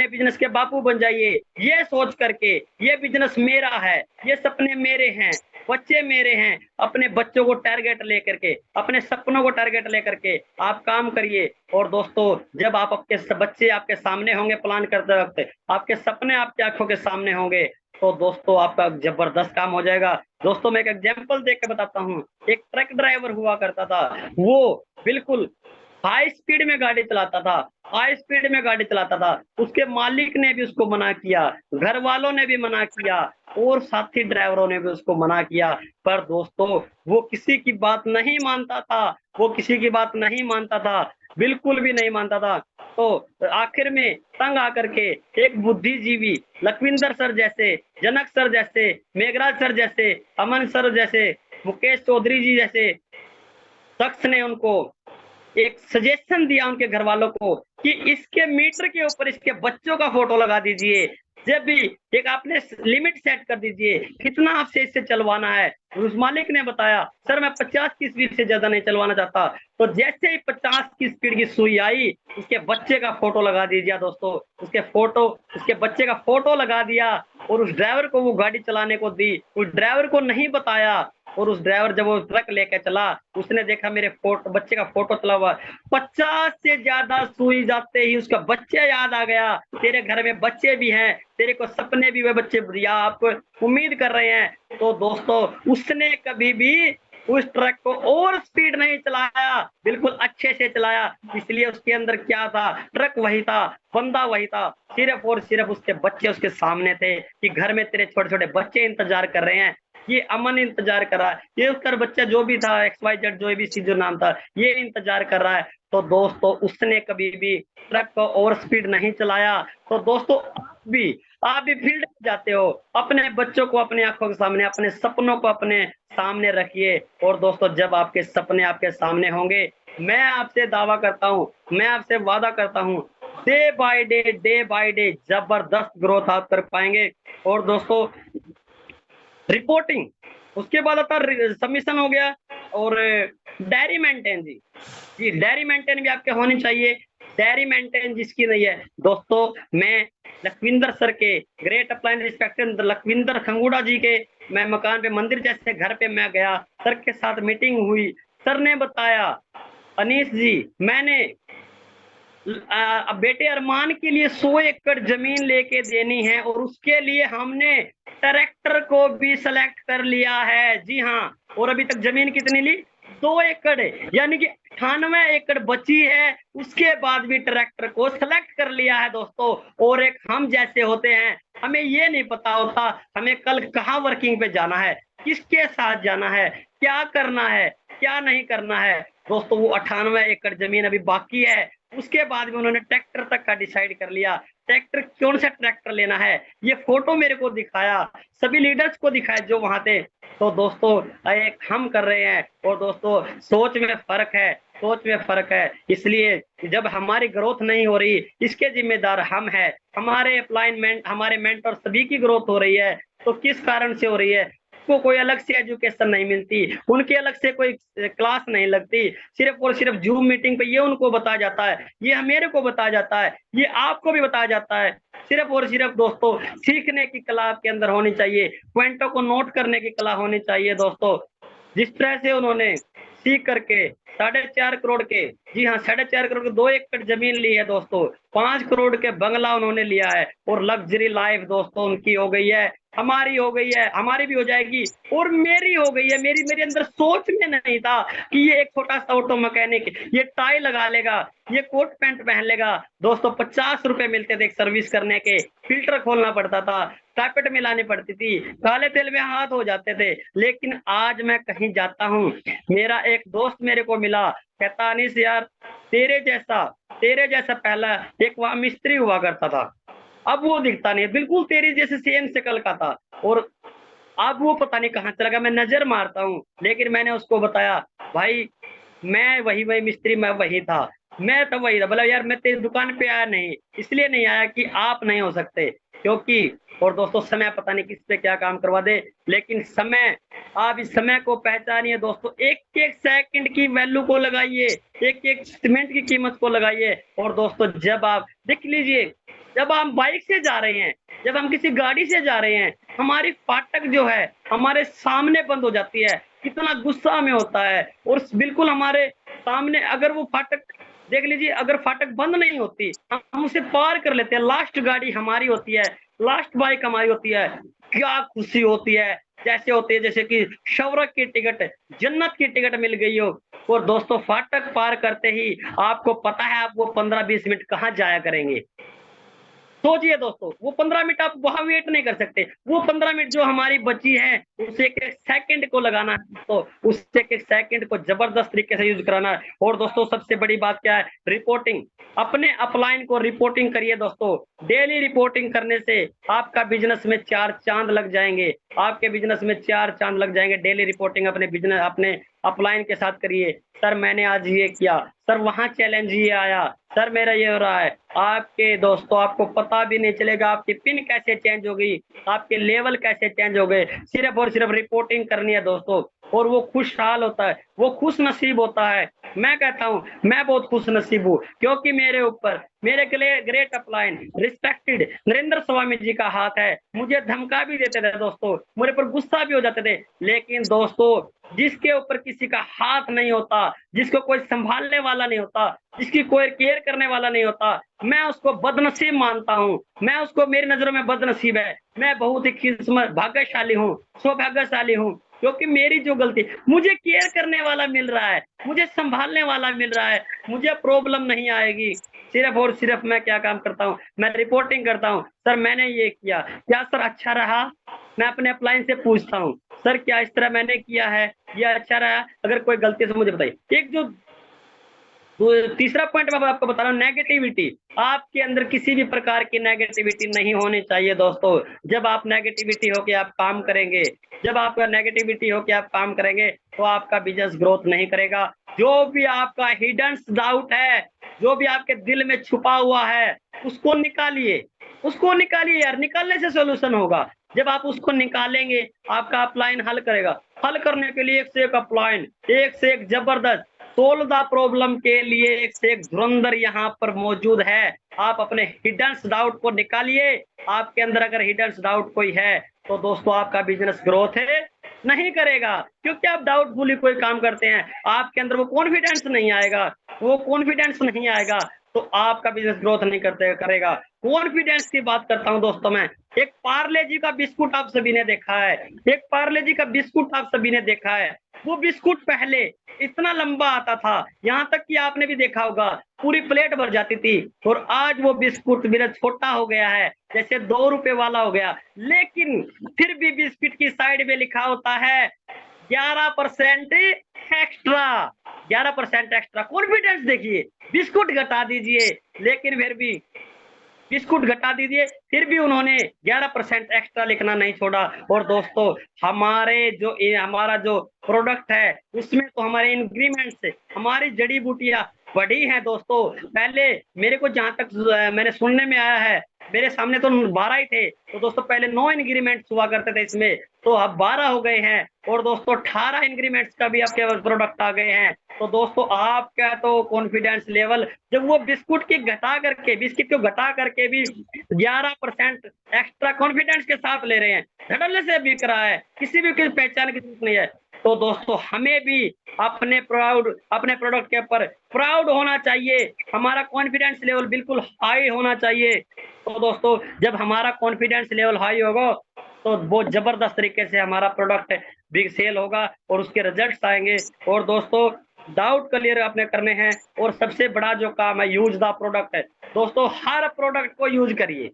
बिजनेस के बापू बन जाइए, ये सोच करके ये बिजनेस मेरा है, ये सपने मेरे हैं, बच्चे मेरे हैं। अपने बच्चों को टारगेट लेकर के, अपने सपनों को टारगेट लेकर के आप काम करिए। और दोस्तों जब आप आपके बच्चे आपके सामने होंगे प्लान करते वक्त, आपके सपने आपकी आंखों के सामने होंगे, तो दोस्तों आपका जबरदस्त काम हो जाएगा। दोस्तों मैं एक एग्जांपल देख के बताता हूँ। एक ट्रक ड्राइवर हुआ करता था, वो बिल्कुल हाई स्पीड में गाड़ी चलाता था, हाई स्पीड में गाड़ी चलाता था। उसके मालिक ने भी उसको मना किया, घर वालों ने भी मना किया, और साथी ड्राइवरों ने भी उसको मना किया, पर दोस्तों वो किसी की बात नहीं मानता था, वो किसी की बात नहीं मानता था, बिल्कुल भी नहीं मानता था। तो आखिर में तंग आकर के एक बुद्धिजीवी लखविंदर सर जैसे, जनक सर जैसे, मेघराज सर जैसे, अमन सर जैसे, मुकेश चौधरी जी जैसे शख्स ने उनको एक सजेशन दिया उनके घर वालों को कि इसके मीटर के ऊपर इसके बच्चों का फोटो लगा दीजिए, जब भी एक आपने लिमिट सेट कर दीजिए कितना आपसे इससे चलवाना है। उस मालिक ने बताया सर मैं 50 की स्पीड से ज्यादा नहीं चलवाना चाहता। तो जैसे ही 50 की स्पीड की सुई आई, उसके बच्चे का फोटो लगा दीजिए दोस्तों, उसके बच्चे का फोटो लगा दिया, और उस ड्राइवर को वो गाड़ी चलाने को दी। उस ड्राइवर को नहीं बताया, और उस ड्राइवर जब वो ट्रक लेकर चला, उसने देखा मेरे बच्चे का फोटो चला हुआ, 50 से ज्यादा सुई जाते ही उसका बच्चा याद आ गया, तेरे घर में बच्चे भी हैं, तेरे को सपने भी हुए बच्चे या आपको उम्मीद कर रहे हैं। तो दोस्तों उसने कभी भी उस ट्रक को ओवर स्पीड नहीं चलाया, बिल्कुल अच्छे से चलाया। इसलिए उसके अंदर क्या था, ट्रक वही था, बंदा वही था, सिर्फ और सिर्फ उसके बच्चे उसके सामने थे कि घर में तेरे छोटे छोटे बच्चे इंतजार कर रहे हैं, ये अमन इंतजार कर रहा है, ये उसका बच्चा जो भी था XYZ जो ABC जो नाम था, ये इंतजार कर रहा है। तो दोस्तों उसने कभी भी ट्रक को ओवर स्पीड नहीं चलाया। तो दोस्तों आप भी फील्ड में जाते हो, अपने बच्चों को अपनी आंखों के सामने, अपने सपनों को अपने सामने रखिए। और दोस्तों जब आपके सपने आपके सामने होंगे, मैं आपसे दावा करता हूँ, मैं आपसे वादा करता हूँ, डे बाय डे जबरदस्त ग्रोथ आप कर पाएंगे। और दोस्तों रिपोर्टिंग, उसके बाद आता सबमिशन हो गया, और डायरी मेंटेन जी डायरी मेंटेन भी आपके होनी चाहिए। डायरी मेंटेन जिसकी नहीं है दोस्तों, मैं लखविंदर सर के ग्रेट अप्लायंस रिस्पेक्टेड लखविंदर खंगूड़ा जी के मैं मकान पे मंदिर जैसे घर पे मैं गया, सर के साथ मीटिंग हुई, सर ने बताया अनीश जी मैंने बेटे अरमान के लिए 100 एकड़ जमीन लेके देनी है, और उसके लिए हमने ट्रैक्टर को भी सिलेक्ट कर लिया है। जी हाँ, और अभी तक जमीन कितनी ली, 2 एकड़, यानी कि 98 एकड़ बची है, उसके बाद भी ट्रैक्टर को सिलेक्ट कर लिया है दोस्तों। और एक हम जैसे होते हैं, हमें ये नहीं पता होता हमें कल कहाँ वर्किंग पे जाना है, किसके साथ जाना है, क्या करना है, क्या नहीं करना है। दोस्तों वो 98 एकड़ जमीन अभी बाकी है, उसके बाद में उन्होंने ट्रैक्टर तक का डिसाइड कर लिया। ट्रैक्टर कौन सा ट्रैक्टर लेना है, ये फोटो मेरे को दिखाया, सभी लीडर्स को दिखाया जो वहां थे। तो दोस्तों एक हम कर रहे हैं, और दोस्तों सोच में फर्क है, सोच में फर्क है। इसलिए जब हमारी ग्रोथ नहीं हो रही, इसके जिम्मेदार हम हैं, हमारे अप्लाइनमेंट, हमारे मेंटर सभी की ग्रोथ हो रही है, तो किस कारण से हो रही है? को कोई अलग से एजुकेशन नहीं मिलती, उनके अलग से कोई क्लास नहीं लगती, सिर्फ और सिर्फ जूम मीटिंग पे ये उनको बताया जाता है, ये मेरे को बताया जाता है, ये आपको भी बताया जाता है। सिर्फ और सिर्फ दोस्तों सीखने की कला आपके अंदर होनी चाहिए, पॉइंटों को नोट करने की कला होनी चाहिए दोस्तों। जिस तरह से उन्होंने सीख करके 4.5 करोड़ के, जी हाँ 4.5 करोड़ के 2 एकड़ जमीन ली है दोस्तों, 5 करोड़ के बंगला उन्होंने लिया है, और लग्जरी लाइफ दोस्तों उनकी हो गई है, हमारी हो गई है, हमारी भी हो जाएगी, और मेरी हो गई है। मेरे अंदर सोच में नहीं था कि ये एक छोटा सा ऑटो मैकेनिक ये टाई लगा लेगा, ये कोट पैंट पहन लेगा। दोस्तों 50 रुपए मिलते थे एक सर्विस करने के, फिल्टर खोलना पड़ता था, टापेट मिलानी पड़ती थी, काले तेल में हाथ हो जाते थे। लेकिन आज मैं कहीं जाता हूँ, मेरा एक दोस्त मेरे को मिला, कहता अनीस यार तेरे जैसा पहला एक वहां मिस्त्री हुआ करता था, अब वो दिखता नहीं, बिल्कुल तेरी जैसे सेम शक्ल का था, और अब वो पता नहीं कहाँ चला गया। मैं नजर मारता हूँ, लेकिन मैंने उसको बताया भाई मैं वही मिस्त्री, मैं वही था, मैं तो वही था। बोला यार मैं तेरी दुकान पे आया नहीं, इसलिए नहीं आया कि आप नहीं हो सकते, क्योंकि और दोस्तों समय पता नहीं किस पे क्या काम करवा दे, लेकिन समय, आप इस समय को पहचानिए दोस्तों, एक एक सेकंड की वैल्यू को लगाइए, एक एक सीमेंट की कीमत को लगाइए। और दोस्तों जब आप देख लीजिए, जब हम बाइक से जा रहे हैं, जब हम किसी गाड़ी से जा रहे हैं, हमारी फाटक जो है हमारे सामने बंद हो जाती है, कितना गुस्सा में होता है, और बिल्कुल हमारे सामने अगर वो फाटक देख लीजिए, अगर फाटक बंद नहीं होती हम उसे पार कर लेते हैं, लास्ट गाड़ी हमारी होती है, लास्ट बाइक हमारी होती है, क्या खुशी होती है, जैसे होती है जैसे कि शौरक की टिकट, जन्नत की टिकट मिल गई हो। और दोस्तों फाटक पार करते ही आपको पता है आप वो 15-20 मिनट कहाँ जाया करेंगे। सोचिए दोस्तों, वो 15 मिनट आप वहां वेट नहीं कर सकते, वो 15 मिनट जो हमारी बची है उसे एक एक सेकंड को लगाना है, तो उस एक एक सेकंड को जबरदस्त तरीके से यूज कराना है। और दोस्तों सबसे बड़ी बात क्या है, रिपोर्टिंग, अपने अपलाइन को रिपोर्टिंग करिए दोस्तों। डेली रिपोर्टिंग करने से आपका बिजनेस में 4 चांद लग जाएंगे, आपके बिजनेस में 4 चांद लग जाएंगे। डेली रिपोर्टिंग अपने बिजनेस, अपने अपलाइन के साथ करिए। सर मैंने आज ये किया, सर वहां चैलेंज ये आया, सर मेरा ये हो रहा है। आपके दोस्तों आपको पता भी नहीं चलेगा आपकी पिन कैसे चेंज हो गई, आपके लेवल कैसे चेंज हो गए, सिर्फ और सिर्फ रिपोर्टिंग करनी है दोस्तों। और वो खुशहाल होता है, वो खुश नसीब होता है। मैं कहता हूँ मैं बहुत खुश नसीब हूँ, क्योंकि मेरे ऊपर मेरे great upline respected Narendra Swami ji का हाथ है। मुझे धमका भी देते थे दोस्तों, मेरे पर गुस्सा भी हो जाते थे, लेकिन दोस्तों जिसके ऊपर किसी का हाथ नहीं होता, जिसको कोई संभालने वाला नहीं होता, जिसकी कोई केयर करने वाला नहीं होता, मैं उसको बदनसीब मानता हूँ। मैं उसको, मेरी नजरों में बदनसीब है, मैं बहुत ही किस्मत भाग्यशाली हूँ, सौभाग्यशाली हूँ, क्योंकि मेरी जो गलती, मुझे केयर करने वाला मिल रहा है, मुझे संभालने वाला मिल रहा है, मुझे प्रॉब्लम नहीं आएगी। सिर्फ और सिर्फ मैं क्या काम करता हूँ, मैं रिपोर्टिंग करता हूँ। सर मैंने ये किया, क्या सर अच्छा रहा? मैं अपने अपलाइन से पूछता हूँ, सर क्या इस तरह मैंने किया है, ये अच्छा रहा? अगर कोई गलती से मुझे बताइए। एक जो तीसरा पॉइंट मैं आपको बता रहा हूँ, नेगेटिविटी। आपके अंदर किसी भी प्रकार की नेगेटिविटी नहीं होनी चाहिए दोस्तों। जब आप नेगेटिविटी हो के आप काम करेंगे, जब आपका नेगेटिविटी हो के आप काम करेंगे, तो आपका बिजनेस ग्रोथ नहीं करेगा। जो भी आपका हिडन डाउट है, जो भी आपके दिल में छुपा हुआ है, उसको निकालिए, उसको निकालिए यार, निकालने से सोल्यूशन होगा। जब आप उसको निकालेंगे आपका अपलाइन हल करेगा। हल करने के लिए एक से एक अपलाइन, एक से एक जबरदस्त सोल्व द प्रॉब्लम के लिए एक से एक धुरंधर यहाँ पर मौजूद है। आप अपने हिडन डाउट को निकालिए। आपके अंदर अगर हिडन डाउट कोई है तो दोस्तों आपका बिजनेस ग्रोथ है नहीं करेगा, क्योंकि आप डाउटफुली कोई काम करते हैं, आपके अंदर वो कॉन्फिडेंस नहीं आएगा, वो कॉन्फिडेंस नहीं आएगा तो आपका बिजनेस ग्रोथ नहीं करेगा। कॉन्फिडेंस की बात करता हूं दोस्तों मैं। एक पार्ले जी का बिस्कुट आप सभी ने देखा है, एक पार्ले जी का बिस्कुट आप सभी ने देखा है। वो बिस्कुट पहले इतना लंबा आता था, यहाँ तक कि आपने भी देखा होगा पूरी प्लेट भर जाती थी, और आज वो बिस्कुट मेरा छोटा हो गया है, जैसे 2 रुपए वाला हो गया। लेकिन फिर भी बिस्कुट की साइड में लिखा होता है 11% एक्स्ट्रा, 11% एक्स्ट्रा। कॉन्फिडेंस देखिए, बिस्कुट घटा दीजिए लेकिन फिर भी बिस्कुट घटा दीजिए, फिर भी उन्होंने 11% एक्स्ट्रा लिखना नहीं छोड़ा। और दोस्तों हमारा जो प्रोडक्ट है उसमें तो हमारे इंग्रीडिएंट्स, हमारी जड़ी बूटियां बढ़ी हैं दोस्तों। पहले मेरे को जहां तक मैंने सुनने में आया है, मेरे सामने तो 12 ही थे, तो दोस्तों पहले 9 इंग्रीडिएंट्स हुआ करते थे इसमें, तो अब 12 हो गए हैं। और दोस्तों 18 इंग्रीडिएंट्स का भी आपके प्रोडक्ट आ गए हैं। तो दोस्तों आपका तो कॉन्फिडेंस लेवल, जब वो बिस्कुट को घटा करके भी 11% एक्स्ट्रा कॉन्फिडेंस के साथ ले रहे हैं, धड़ल्ले से बिक रहा है, किसी भी की पहचान की जरूरत नहीं है। तो दोस्तों हमें भी अपने प्रोडक्ट के ऊपर प्राउड होना चाहिए, हमारा कॉन्फिडेंस लेवल बिल्कुल हाई होना चाहिए। तो दोस्तों जब हमारा कॉन्फिडेंस लेवल हाई होगा तो वो जबरदस्त तरीके से हमारा प्रोडक्ट बिग सेल होगा और उसके रिजल्ट्स आएंगे। और दोस्तों डाउट क्लियर अपने करने हैं, और सबसे बड़ा जो काम है यूज द प्रोडक्ट है। दोस्तों हर प्रोडक्ट को यूज करिए।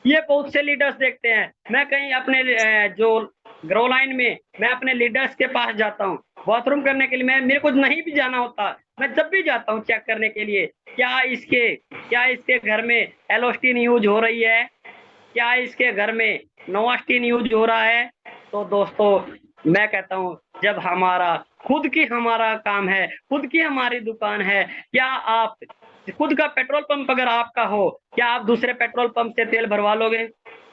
ये बहुत से लीडर्स देखते हैं, मैं कहीं अपने जो ग्रो लाइन में मैं अपने लीडर्स के पास जाता हूँ बाथरूम करने के लिए, मेरे को नहीं भी जाना होता, मैं जब भी जाता हूँ चेक करने के लिए क्या इसके घर में एलोस्टीन यूज हो रही है, क्या इसके घर में नोवास्टीन यूज हो रहा है। तो दोस्तों मैं कहता हूँ जब हमारा काम है, खुद की हमारी दुकान है, क्या आप खुद का पेट्रोल पंप अगर आपका हो, क्या आप दूसरे पेट्रोल पंप से तेल भरवा लोगे,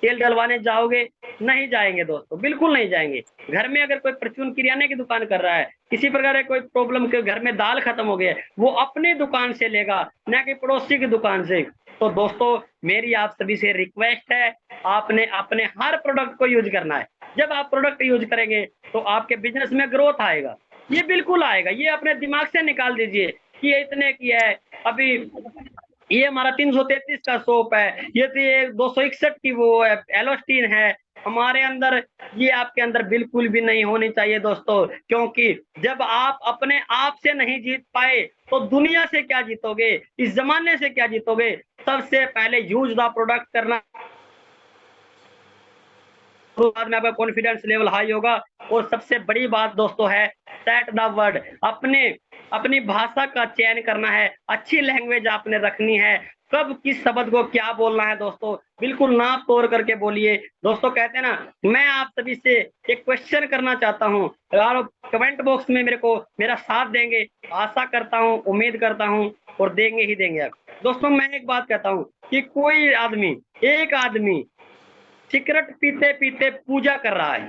तेल डलवाने जाओगे? नहीं जाएंगे दोस्तों, बिल्कुल नहीं जाएंगे। घर में अगर कोई परचून किराने की दुकान कर रहा है, किसी प्रकार कोई प्रॉब्लम के घर में दाल खत्म हो गया है, वो अपनी दुकान से लेगा, न कि पड़ोसी की दुकान से। तो दोस्तों मेरी आप सभी से रिक्वेस्ट है, आपने अपने हर प्रोडक्ट को यूज करना है। जब आप प्रोडक्ट यूज करेंगे तो आपके बिजनेस में ग्रोथ आएगा, ये बिल्कुल आएगा। ये अपने दिमाग से निकाल दीजिए कि ये इतने की है, अभी ये हमारा 333 का सोप है, ये 261 की वो है एलोस्टीन है हमारे अंदर। ये आपके अंदर बिल्कुल भी नहीं होनी चाहिए दोस्तों, क्योंकि जब आप अपने आप से नहीं जीत पाए तो दुनिया से क्या जीतोगे, इस जमाने से क्या जीतोगे। सबसे पहले यूज द प्रोडक्ट करना, बाद में आपका कॉन्फिडेंस लेवल हाई होगा। और सबसे बड़ी बात दोस्तों है सेट द वर्ड, अपनी भाषा का चयन करना है, अच्छी लैंग्वेज आपने रखनी है, कब किस शब्द को क्या बोलना है दोस्तों बिल्कुल नाप तोड़ करके बोलिए। दोस्तों कहते हैं ना, मैं आप सभी से एक क्वेश्चन करना चाहता हूँ, यार कमेंट बॉक्स में मेरा साथ देंगे, आशा करता हूँ, उम्मीद करता हूँ, और देंगे ही देंगे। दोस्तों मैं एक बात कहता हूँ कि एक आदमी सिगरेट पीते पीते पूजा कर रहा है,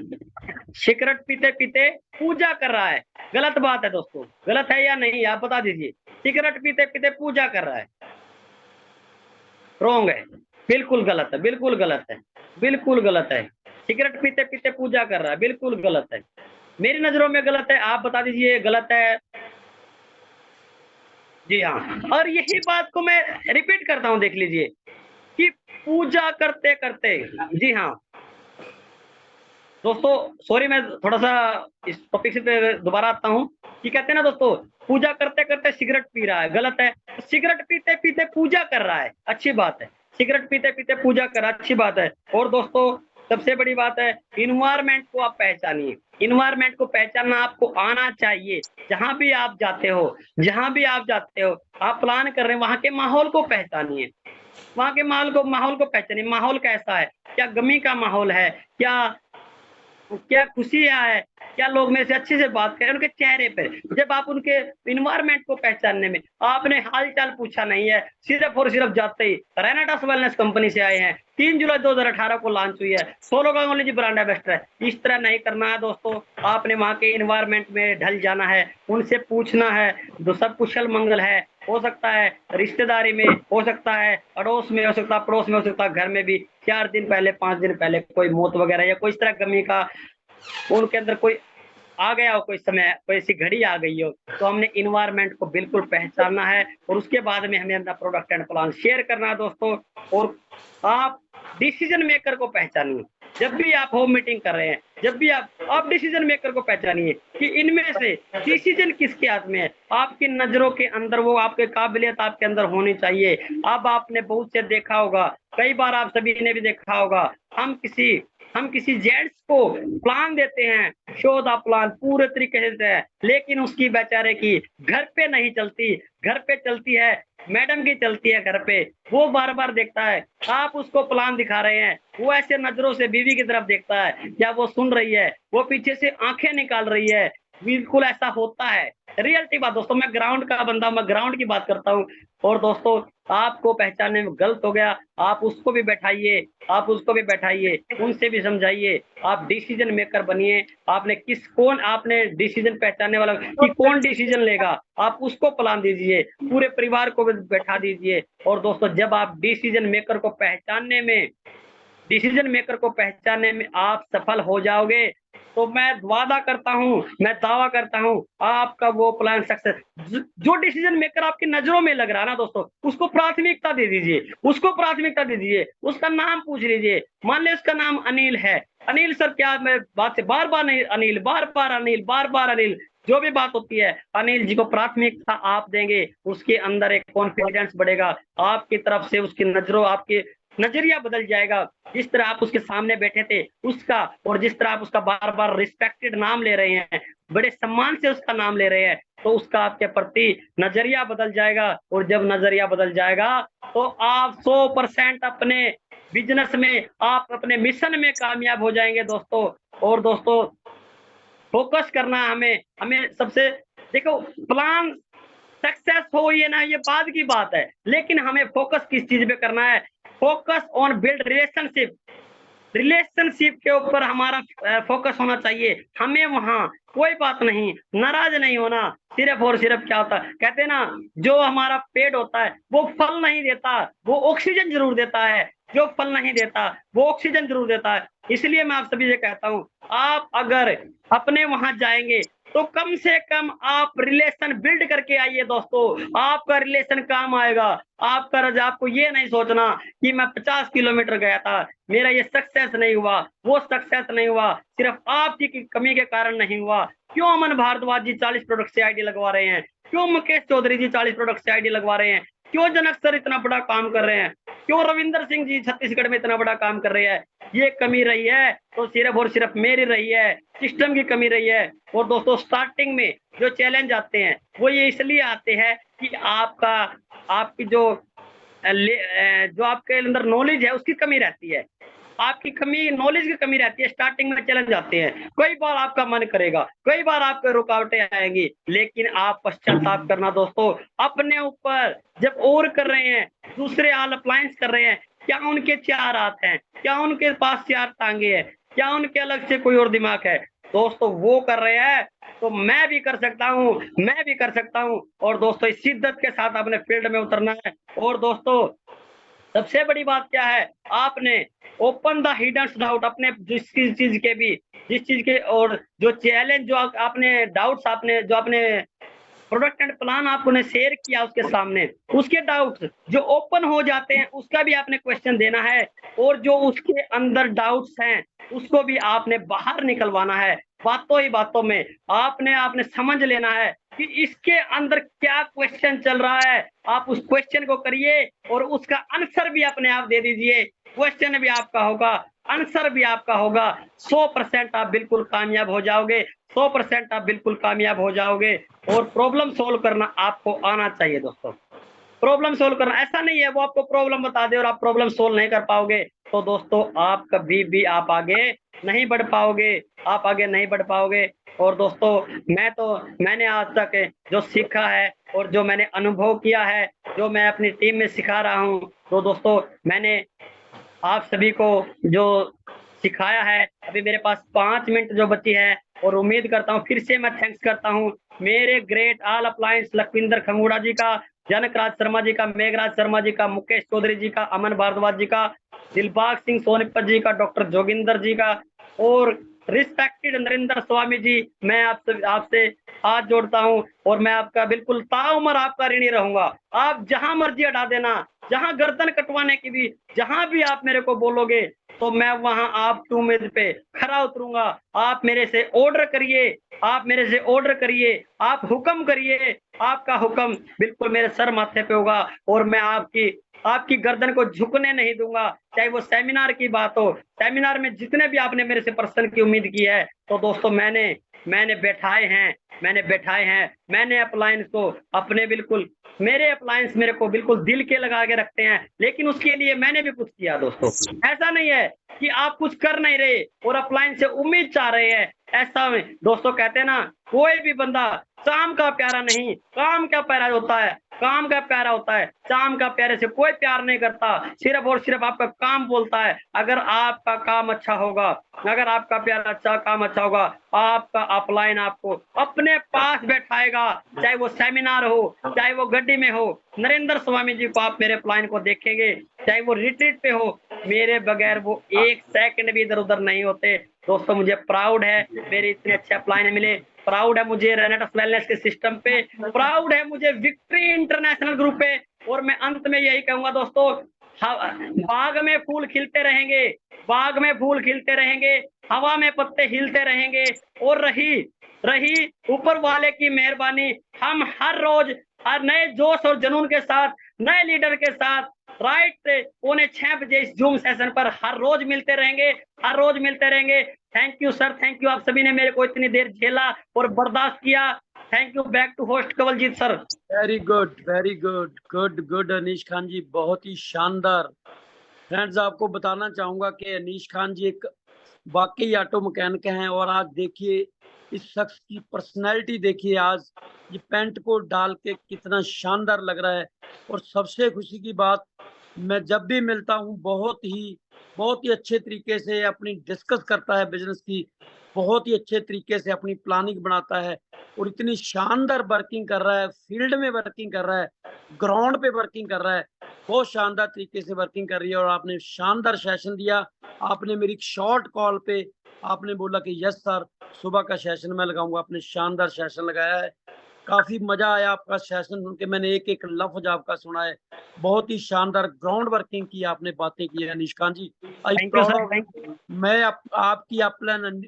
सिगरेट पीते पीते पूजा कर रहा है, गलत बात है दोस्तों, गलत है या नहीं आप बता दीजिए। सिगरेट पीते पीते पूजा कर रहा है, रॉन्ग है, बिल्कुल गलत है, बिल्कुल गलत है, बिल्कुल गलत है। सिगरेट पीते पीते पूजा कर रहा है, बिल्कुल गलत है, मेरी नजरों में गलत है, आप बता दीजिए गलत है। जी हाँ, और यही बात को मैं रिपीट करता हूँ, देख लीजिए कि पूजा करते करते, जी हाँ दोस्तों सॉरी, मैं थोड़ा सा इस टॉपिक से दोबारा आता हूँ कि कहते हैं ना दोस्तों, पूजा करते करते सिगरेट पी रहा है, गलत है। सिगरेट पीते पीते पूजा कर रहा है, अच्छी बात है, सिगरेट पीते पीते पूजा कर रहा है, अच्छी बात है। और दोस्तों सबसे बड़ी बात है, इन्वायरमेंट को आप पहचानिए, इन्वायरमेंट को पहचानना आपको आना चाहिए। जहां भी आप जाते हो, आप प्लान कर रहे हैं, वहां के माहौल को पहचानिए, वहां के माहौल को पहचानिए, माहौल कैसा है, क्या गमी का माहौल है, क्या खुशियां है, क्या लोग में से अच्छे से बात करें उनके चेहरे पे। जब आप उनके इन्वायरमेंट को पहचानने में आपने हाल चाल पूछा नहीं है, सिर्फ और सिर्फ जाते ही रेनाटास वेलनेस कंपनी से आए हैं, 3 जुलाई 2018 को लॉन्च हुई है, सोलो गांगुली जी ब्रांड एम्बेसडर है, इस तरह नहीं करना है दोस्तों। आपने वहां के इन्वायरमेंट में ढल जाना है, उनसे पूछना है, जो सब कुशल मंगल है, हो सकता है रिश्तेदारी में, हो सकता है अड़ोस में, हो सकता है पड़ोस में, हो सकता है घर में भी 4 दिन पहले 5 दिन पहले कोई मौत वगैरह या कोई इस तरह गमी का उनके अंदर कोई आ गया हो, कोई समय कोई ऐसी घड़ी आ गई हो, तो हमने इन्वायरमेंट को बिल्कुल पहचानना है और उसके बाद में हमें अपना प्रोडक्ट एंड प्लान शेयर करना है दोस्तों। और आप डिसीजन मेकर को पहचानिए, जब भी आप होम मीटिंग कर रहे हैं, जब भी आप डिसीजन मेकर को पहचानिए कि इनमें से डिसीजन किसके हाथ में है। आपकी नजरों के अंदर वो आपके काबिलियत आपके अंदर होनी चाहिए। अब आपने बहुत से देखा होगा, कई बार आप सभी ने भी देखा होगा, हम किसी हम किसी जेंट्स को प्लान देते हैं, शो द प्लान पूरे तरीके से है, लेकिन उसकी बेचारे की घर पे नहीं चलती, घर पे चलती है मैडम की, चलती है घर पे। वो बार बार देखता है, आप उसको प्लान दिखा रहे हैं, वो ऐसे नजरों से बीवी की तरफ देखता है, या वो सुन रही है, वो पीछे से आंखें निकाल रही है। बिल्कुल ऐसा होता है, रियलिटी बात दोस्तों, मैं ग्राउंड का बंदा, मैं ग्राउंड की बात करता हूँ। और दोस्तों आपको पहचानने में गलत हो गया, आप उसको भी बैठाइए, आप उसको भी बैठाइए, उनसे भी समझाइए, आप डिसीजन मेकर बनिए। आपने डिसीजन पहचानने वाला कि कौन डिसीजन लेगा, आप उसको प्लान दीजिए, पूरे परिवार को भी बैठा दीजिए। और दोस्तों जब आप डिसीजन मेकर को पहचानने में आप सफल हो जाओगे, तो मैं वादा करता हूं, मैं दावा करता हूं, आपका वो प्लान सक्सेस। जो डिसीजन मेकर आपकी नजरों में लग रहा है ना दोस्तों, उसको प्राथमिकता दे दीजिए, उसका नाम पूछ लीजिए। मान लीजिए उसका नाम अनिल है, अनिल सर क्या, मैं बात से बार बार नहीं, अनिल बार बार अनिल, जो भी बात होती है अनिल जी को प्राथमिकता आप देंगे, उसके अंदर एक कॉन्फिडेंस बढ़ेगा, आपकी तरफ से उसकी नजरों, आपके नजरिया बदल जाएगा। जिस तरह आप उसके सामने बैठे थे उसका, और जिस तरह आप उसका बार बार रिस्पेक्टेड नाम ले रहे हैं, बड़े सम्मान से उसका नाम ले रहे हैं, तो उसका आपके प्रति नजरिया बदल जाएगा। और जब नजरिया बदल जाएगा तो आप 100% अपने बिजनेस में, आप अपने मिशन में कामयाब हो जाएंगे दोस्तों। और दोस्तों फोकस करना हमें सबसे, देखो प्लान सक्सेस हो ये ना, ये बाद की बात है, लेकिन हमें फोकस किस चीज पे करना है? फोकस ऑन बिल्ड रिलेशनशिप के ऊपर हमारा फोकस होना चाहिए। हमें वहां कोई बात नहीं, नाराज नहीं होना। सिर्फ और सिर्फ क्या होता है, कहते हैं ना, जो हमारा पेड़ होता है वो फल नहीं देता, वो ऑक्सीजन जरूर देता है। जो फल नहीं देता वो ऑक्सीजन जरूर देता है। इसलिए मैं आप सभी से कहता हूँ, आप अगर अपने वहां जाएंगे तो कम से कम आप रिलेशन बिल्ड करके आइए दोस्तों, आपका रिलेशन काम आएगा। आपको ये नहीं सोचना कि मैं 50 किलोमीटर गया था, मेरा ये सक्सेस नहीं हुआ, वो सक्सेस नहीं हुआ, सिर्फ आपकी कमी के कारण नहीं हुआ। क्यों अमन भारद्वाज जी 40 प्रोडक्ट से आईडी लगवा रहे हैं? क्यों मुकेश चौधरी जी 40 प्रोडक्ट से आईडी लगवा रहे हैं? क्यों जनक सर इतना बड़ा काम कर रहे हैं? क्यों रविंदर सिंह जी छत्तीसगढ़ में इतना बड़ा काम कर रहे हैं? ये कमी रही है तो सिर्फ और सिर्फ मेरी रही है, सिस्टम की कमी रही है। और दोस्तों स्टार्टिंग में जो चैलेंज आते हैं वो ये इसलिए आते हैं कि आपकी जो आपके अंदर नॉलेज है उसकी कमी रहती है, आपकी कमी, नॉलेज की कमी रहती है। स्टार्टिंग में चैलेंज आते हैं, कई बार आपका मन करेगा, कई बार आपके रुकावटें आएंगी, लेकिन आप पश्चाताप करना दोस्तों अपने ऊपर। जब और कर रहे हैं, दूसरे ऑल अप्लायंस कर रहे हैं, क्या उनके 4 हाथ हैं? क्या उनके पास 4 टांगे हैं? क्या उनके अलग से कोई और दिमाग है? दोस्तों वो कर रहे हैं तो मैं भी कर सकता हूँ, और दोस्तों इस शिद्दत के साथ अपने फील्ड में उतरना है। और दोस्तों सबसे बड़ी बात क्या है, आपने ओपन द हिडन डाउट, अपने जिस चीज के और जो चैलेंज, जो आपने डाउट्स, जो आपने प्रोडक्ट एंड प्लान आपने शेयर किया उसके सामने, उसके डाउट्स जो ओपन हो जाते हैं उसका भी आपने क्वेश्चन देना है। और जो उसके अंदर डाउट्स हैं उसको भी आपने बाहर निकलवाना है। बातों ही बातों में आपने समझ लेना है कि इसके अंदर क्या क्वेश्चन चल रहा है। आप उस क्वेश्चन को करिए और उसका आंसर भी अपने आप दे दीजिए। क्वेश्चन भी आपका होगा, आंसर भी आपका होगा। 100% आप बिल्कुल कामयाब हो जाओगे, 100% आप बिल्कुल कामयाब हो जाओगे। और प्रॉब्लम सोल्व करना आपको आना चाहिए दोस्तों। प्रॉब्लम सोल्व करना, ऐसा नहीं है वो आपको प्रॉब्लम बता दे और आप प्रॉब्लम सोल्व नहीं कर पाओगे, तो दोस्तों आप कभी भी आप आगे नहीं बढ़ पाओगे। और दोस्तों मैंने आज तक जो सीखा है और जो मैंने अनुभव किया है, जो मैं अपनी टीम में सिखा रहा हूँ, तो दोस्तों मैंने आप सभी को जो सिखाया है, अभी मेरे पास 5 मिनट जो बची है, और उम्मीद करता हूँ, फिर से मैं थैंक्स करता हूँ मेरे ग्रेट ऑल अप्लायंस लखविंदर खंगूड़ा जी का, जनकराज शर्मा जी का, मेघराज शर्मा जी का, मुकेश चौधरी जी का, अमन भारद्वाज जी का, दिलबाग सिंह सोनीपत जी का, डॉक्टर जोगिंदर जी का, और रिस्पेक्टेड नरेंद्र स्वामी जी, मैं आपसे हाथ जोड़ता हूं और मैं आपका बिल्कुल ताउम्र आपका ऋणी रहूंगा। आप जहां मर्जी हटा देना, जहां गर्दन कटवाने की भी, जहां भी आप मेरे को बोलोगे तो मैं वहां आप उम्मीद पे खरा उतरूंगा। आप मेरे से ऑर्डर करिए, आप हुक्म करिए, आपका हुक्म बिल्कुल मेरे सर माथे पे होगा और मैं आपकी आपकी गर्दन को झुकने नहीं दूंगा, चाहे वो सेमिनार की बात हो। सेमिनार में जितने भी आपने मेरे से पर्सन की उम्मीद की है, तो दोस्तों मैंने बैठाए हैं। मैंने अप्लायंस को अपने बिल्कुल, मेरे अप्लायंस मेरे को बिल्कुल दिल के लगा के रखते हैं, लेकिन उसके लिए मैंने भी कुछ किया दोस्तों। ऐसा नहीं है कि आप कुछ कर नहीं रहे और अप्लायंस से उम्मीद चाह रहे हैं। ऐसा में दोस्तों कहते हैं ना, कोई भी बंदा शाम का प्यारा नहीं, काम का प्यारा होता है। काम का प्यारा होता है, शाम का प्यारे से कोई प्यार नहीं करता, सिर्फ और सिर्फ आपका काम बोलता है। अगर आपका काम अच्छा होगा, अगर आपका प्यार अच्छा, काम अच्छा होगा, आपका अपलाइन आपको अपने पास बैठाएगा, चाहे वो सेमिनार हो, चाहे वो गड्डी में हो। नरेंद्र स्वामी जी को आप मेरे अपलाइन को देखेंगे, चाहे वो रिट्रीट पे हो, मेरे बगैर वो एक सेकंड भी इधर उधर नहीं होते। दोस्तों मुझे प्राउड है मेरे इतने अच्छे अपलाइन मिले, प्राउड है मुझे रेनेटस वेलनेस के सिस्टम पे, प्राउड है मुझे विक्ट्री इंटरनेशनल ग्रुप पे। और मैं अंत में यही कहूंगा दोस्तों, बाग में फूल खिलते रहेंगे, बाग में फूल खिलते रहेंगे, हवा में पत्ते हिलते रहेंगे। और रही ऊपर वाले की मेहरबानी, हम हर रोज हर नए जोश और जुनून के साथ, नए लीडर के साथ राइट 5:45 बजे इस जूम सेशन पर हर रोज मिलते रहेंगे। Thank you sir, thank you, आप सभी ने मेरे को इतनी देर झेला और बर्दाश्त किया। Thank you. Back to host Kawaljeet sir. Very good Anish Khan ji, बहुत ही शानदार। फ्रेंड्स, आपको बताना चाहूंगा कि अनीश खान जी एक वाकई ऑटो मैकेनिक हैं। और आज देखिए इस शख्स की पर्सनैलिटी देखिए, आज ये पैंट को डाल के कितना शानदार लग रहा है। और सबसे खुशी की बात, मैं जब भी मिलता हूँ बहुत ही अच्छे तरीके से अपनी डिस्कस करता है बिजनेस की, बहुत ही अच्छे तरीके से अपनी प्लानिंग बनाता है और इतनी शानदार वर्किंग कर रहा है, फील्ड में वर्किंग कर रहा है, ग्राउंड पे वर्किंग कर रहा है, बहुत शानदार तरीके से वर्किंग कर रही है। और आपने शानदार सेशन दिया। आपने मेरी शॉर्ट कॉल पे आपने बोला कि यस सर, सुबह का सेशन मैं लगाऊंगा। आपने शानदार सेशन लगाया है, काफी मजा आया आपका सेशन सुन के। मैंने एक एक लफ्ज आपका सुना है, बहुत ही शानदार ग्राउंड वर्किंग की आपने बातें की है Anish Khan ji. Thank you sir, thank you. मैं आपकी अपलाइन,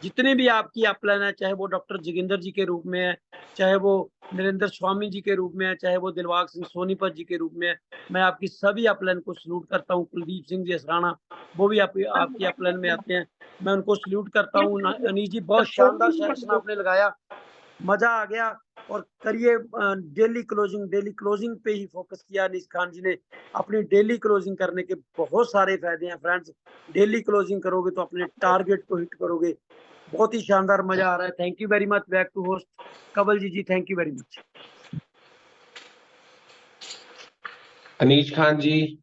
जितने भी आपकी अपलाइन है, चाहे वो डॉक्टर जोगिंदर जी के रूप में है, चाहे वो नरेंद्र स्वामी जी के रूप में है, चाहे वो दिलबाग सिंह सोनीपत जी के रूप में है, मैं आपकी सभी अपलाइन को सल्यूट करता हूँ। कुलदीप सिंह जी असराना, वो भी आपकी अपलाइन में आते हैं, मैं उनको सल्यूट करता हूँ। अनीश जी, बहुत शानदार सेशन आपने लगाया, मजा आ गया। और करिए डेली क्लोजिंग पे ही फोकस किया अनीश खान जी ने। अपनी डेली क्लोजिंग करने के बहुत सारे फायदे हैं फ्रेंड्स। डेली क्लोजिंग करोगे तो अपने टारगेट को हिट करोगे। बहुत ही शानदार, मजा आ रहा है। Thank you very much. Back to host Kawal ji. Thank you very much. Anish Khan ji,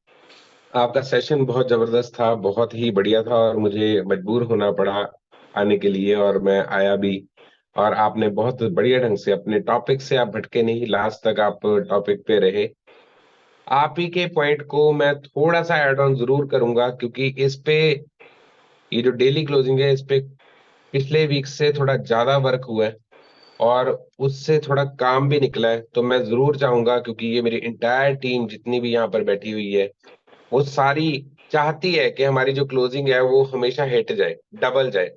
आपका सेशन बहुत जबरदस्त था, बहुत ही बढ़िया था और मुझे मजबूर होना पड़ा आने के लिए और मैं आया भी। और आपने बहुत बढ़िया ढंग से अपने टॉपिक से आप भटके नहीं, लास्ट तक आप टॉपिक पे रहे। आप ही के पॉइंट को मैं थोड़ा सा ऐड ऑन जरूर करूंगा, क्योंकि इस पे ये जो डेली क्लोजिंग है, इस पे पिछले वीक से थोड़ा ज्यादा वर्क हुआ है और उससे थोड़ा काम भी निकला है। तो मैं जरूर चाहूंगा, क्योंकि ये मेरी इंटायर टीम जितनी भी यहाँ पर बैठी हुई है, वो सारी चाहती है कि हमारी जो क्लोजिंग है वो हमेशा हिट जाए, डबल जाए।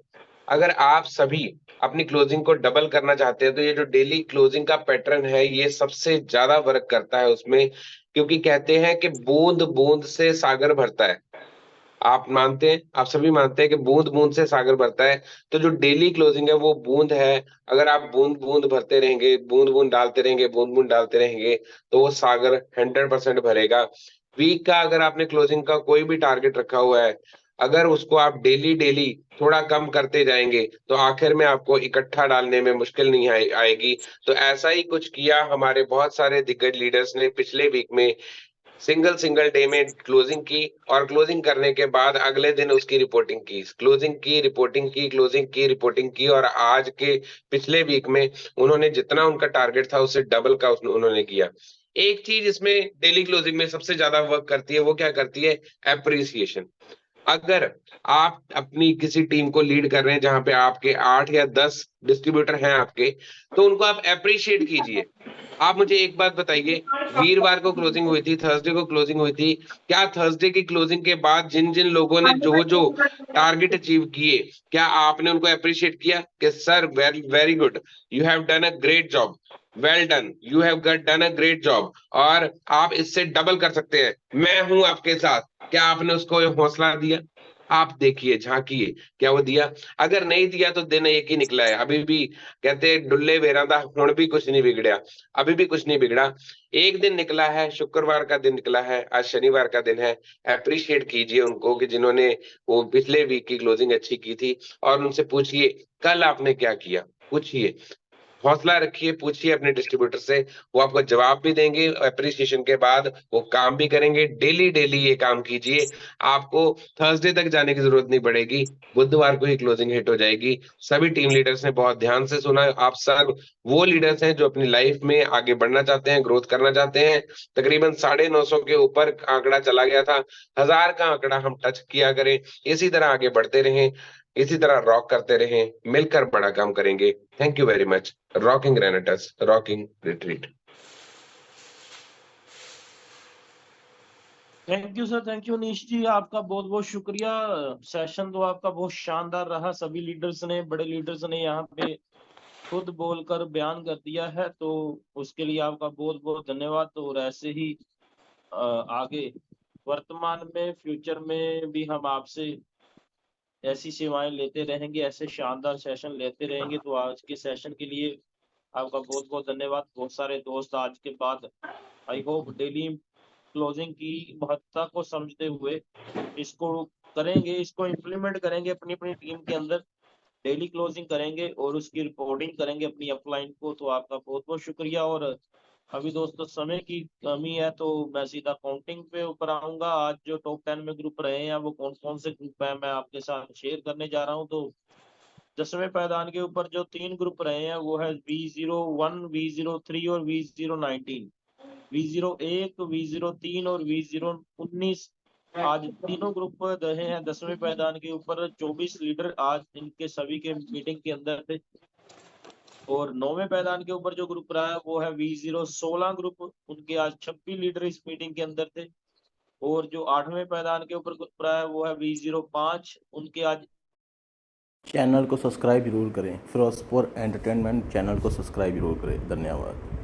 अगर आप सभी अपनी क्लोजिंग को डबल करना चाहते हैं, तो ये जो डेली क्लोजिंग का पैटर्न है, ये सबसे ज्यादा वर्क करता है उसमें। क्योंकि कहते हैं कि बूंद बूंद से सागर भरता है। आप मानते हैं, आप सभी मानते हैं कि बूंद बूंद से सागर भरता है। तो जो डेली क्लोजिंग है वो बूंद है। अगर आप बूंद बूंद भरते रहेंगे, बूंद बूंद डालते रहेंगे, बूंद बूंद डालते रहेंगे, तो वो सागर 100% भरेगा। वीक का अगर आपने क्लोजिंग का कोई भी टारगेट रखा हुआ है, अगर उसको आप डेली डेली थोड़ा कम करते जाएंगे, तो आखिर में आपको इकट्ठा डालने में मुश्किल नहीं आएगी। तो ऐसा ही कुछ किया हमारे बहुत सारे दिग्गज लीडर्स ने पिछले वीक में। सिंगल डे में क्लोजिंग की और क्लोजिंग करने के बाद अगले दिन उसकी रिपोर्टिंग की, क्लोजिंग की, रिपोर्टिंग की, क्लोजिंग की, रिपोर्टिंग की। और आज के पिछले वीक में उन्होंने जितना उनका टारगेट था उससे डबल का उन्होंने किया। एक चीज इसमें डेली क्लोजिंग में सबसे ज्यादा वर्क करती है, वो क्या करती है? एप्रिसिएशन। अगर आप अपनी किसी टीम को लीड कर रहे हैं जहां पे आपके 8 या 10 डिस्ट्रीब्यूटर हैं आपके, तो उनको आप अप्रिशिएट कीजिए। आप मुझे एक बात बताइए, वीरवार को क्लोजिंग हुई थी, थर्सडे को क्लोजिंग हुई थी, क्या थर्सडे की क्लोजिंग के बाद जिन जिन लोगों ने जो जो टारगेट अचीव किए, क्या आपने उनको अप्रिशिएट किया कि sir very good, you have done a great job? Well done, you have done a great job, और आप इससे डबल कर सकते हैं, मैं हूं आपके साथ। क्या आपने उसको हौसला दिया? आप देखिए, झांकिए, क्या वो दिया? अगर नहीं दिया तो दिन एक ही निकला है। अभी भी कहते हैं डुल्ले वेरा दा हुण भी कुछ नहीं बिगड़िया, अभी भी कुछ नहीं बिगड़ा। एक दिन निकला है, शुक्रवार का दिन निकला है, आज शनिवार का दिन है। अप्रिशिएट कीजिए उनको कि जिन्होंने वो पिछले वीक की क्लोजिंग अच्छी की थी, और उनसे पूछिए कल आपने क्या किया। पूछिए, हौसला रखिए, पूछिए अपने डिस्ट्रीब्यूटर से, वो आपको जवाब भी देंगे। एप्रिसिएशन के बाद वो काम भी करेंगे। डेली डेली ये काम कीजिए, आपको थर्सडे तक जाने की जरूरत नहीं पड़ेगी, बुधवार को ही क्लोजिंग हिट हो जाएगी। सभी टीम लीडर्स ने बहुत ध्यान से सुना। आप सब वो लीडर्स हैं जो अपनी लाइफ में आगे बढ़ना चाहते हैं, ग्रोथ करना चाहते हैं। तकरीबन 950 के ऊपर आंकड़ा चला गया था, 1000 का आंकड़ा हम टच किया करें। इसी तरह आगे बढ़ते रहें, इसी तरह रॉक करते रहें, मिलकर बड़ा काम करेंगे। Thank you very much. Rocking रेनेटस, rocking retreat. Thank you sir, thank you Anish ji, आपका बहुत बहुत शुक्रिया। सेशन तो आपका बहुत शानदार रहा। सभी लीडर्स ने, बड़े लीडर्स ने यहाँ पे खुद बोलकर बयान कर दिया है, तो उसके लिए आपका बहुत बहुत धन्यवाद। और ऐसे ही आगे वर्तमान में, फ्यूचर में भी हम आपसे ऐसी सेवाएं लेते रहेंगे, ऐसे शानदार सेशन लेते रहेंगे। तो आज के सेशन के लिए आपका बहुत बहुत धन्यवाद। बहुत सारे दोस्त आज के बाद आई होप डेली क्लोजिंग की महत्ता को समझते हुए इसको करेंगे, इसको इम्प्लीमेंट करेंगे अपनी अपनी टीम के अंदर। डेली क्लोजिंग करेंगे और उसकी रिपोर्टिंग करेंगे अपनी अपलाइन को। तो आपका बहुत बहुत शुक्रिया। और अभी दोस्तों समय की कमी है, तो मैं सीधा काउंटिंग पे ऊपर आऊंगा। आज जो टॉप 10 में ग्रुप रहे हैं वो कौन कौन से ग्रुप है, मैं आपके साथ शेयर करने जा रहा हूँ। तो 10वें पायदान के ऊपर जो 3 ग्रुप रहे हैं वो है V01, V03 और V019। V01, V03 और V019 आज तीनों ग्रुप रहे हैं 10वें पायदान के ऊपर। 24 लीडर आज इनके सभी के मीटिंग के अंदर थे। और 9वें पायदान के ऊपर जो ग्रुप रहा है वो है V016 ग्रुप, उनके आज 26 लीडर इस मीटिंग के अंदर थे। और जो 8वें पायदान के ऊपर ग्रुप रहा है वो है V05, उनके आज। चैनल को सब्सक्राइब जरूर करें, फिरोजपुर एंटरटेनमेंट चैनल को सब्सक्राइब जरूर करें। धन्यवाद।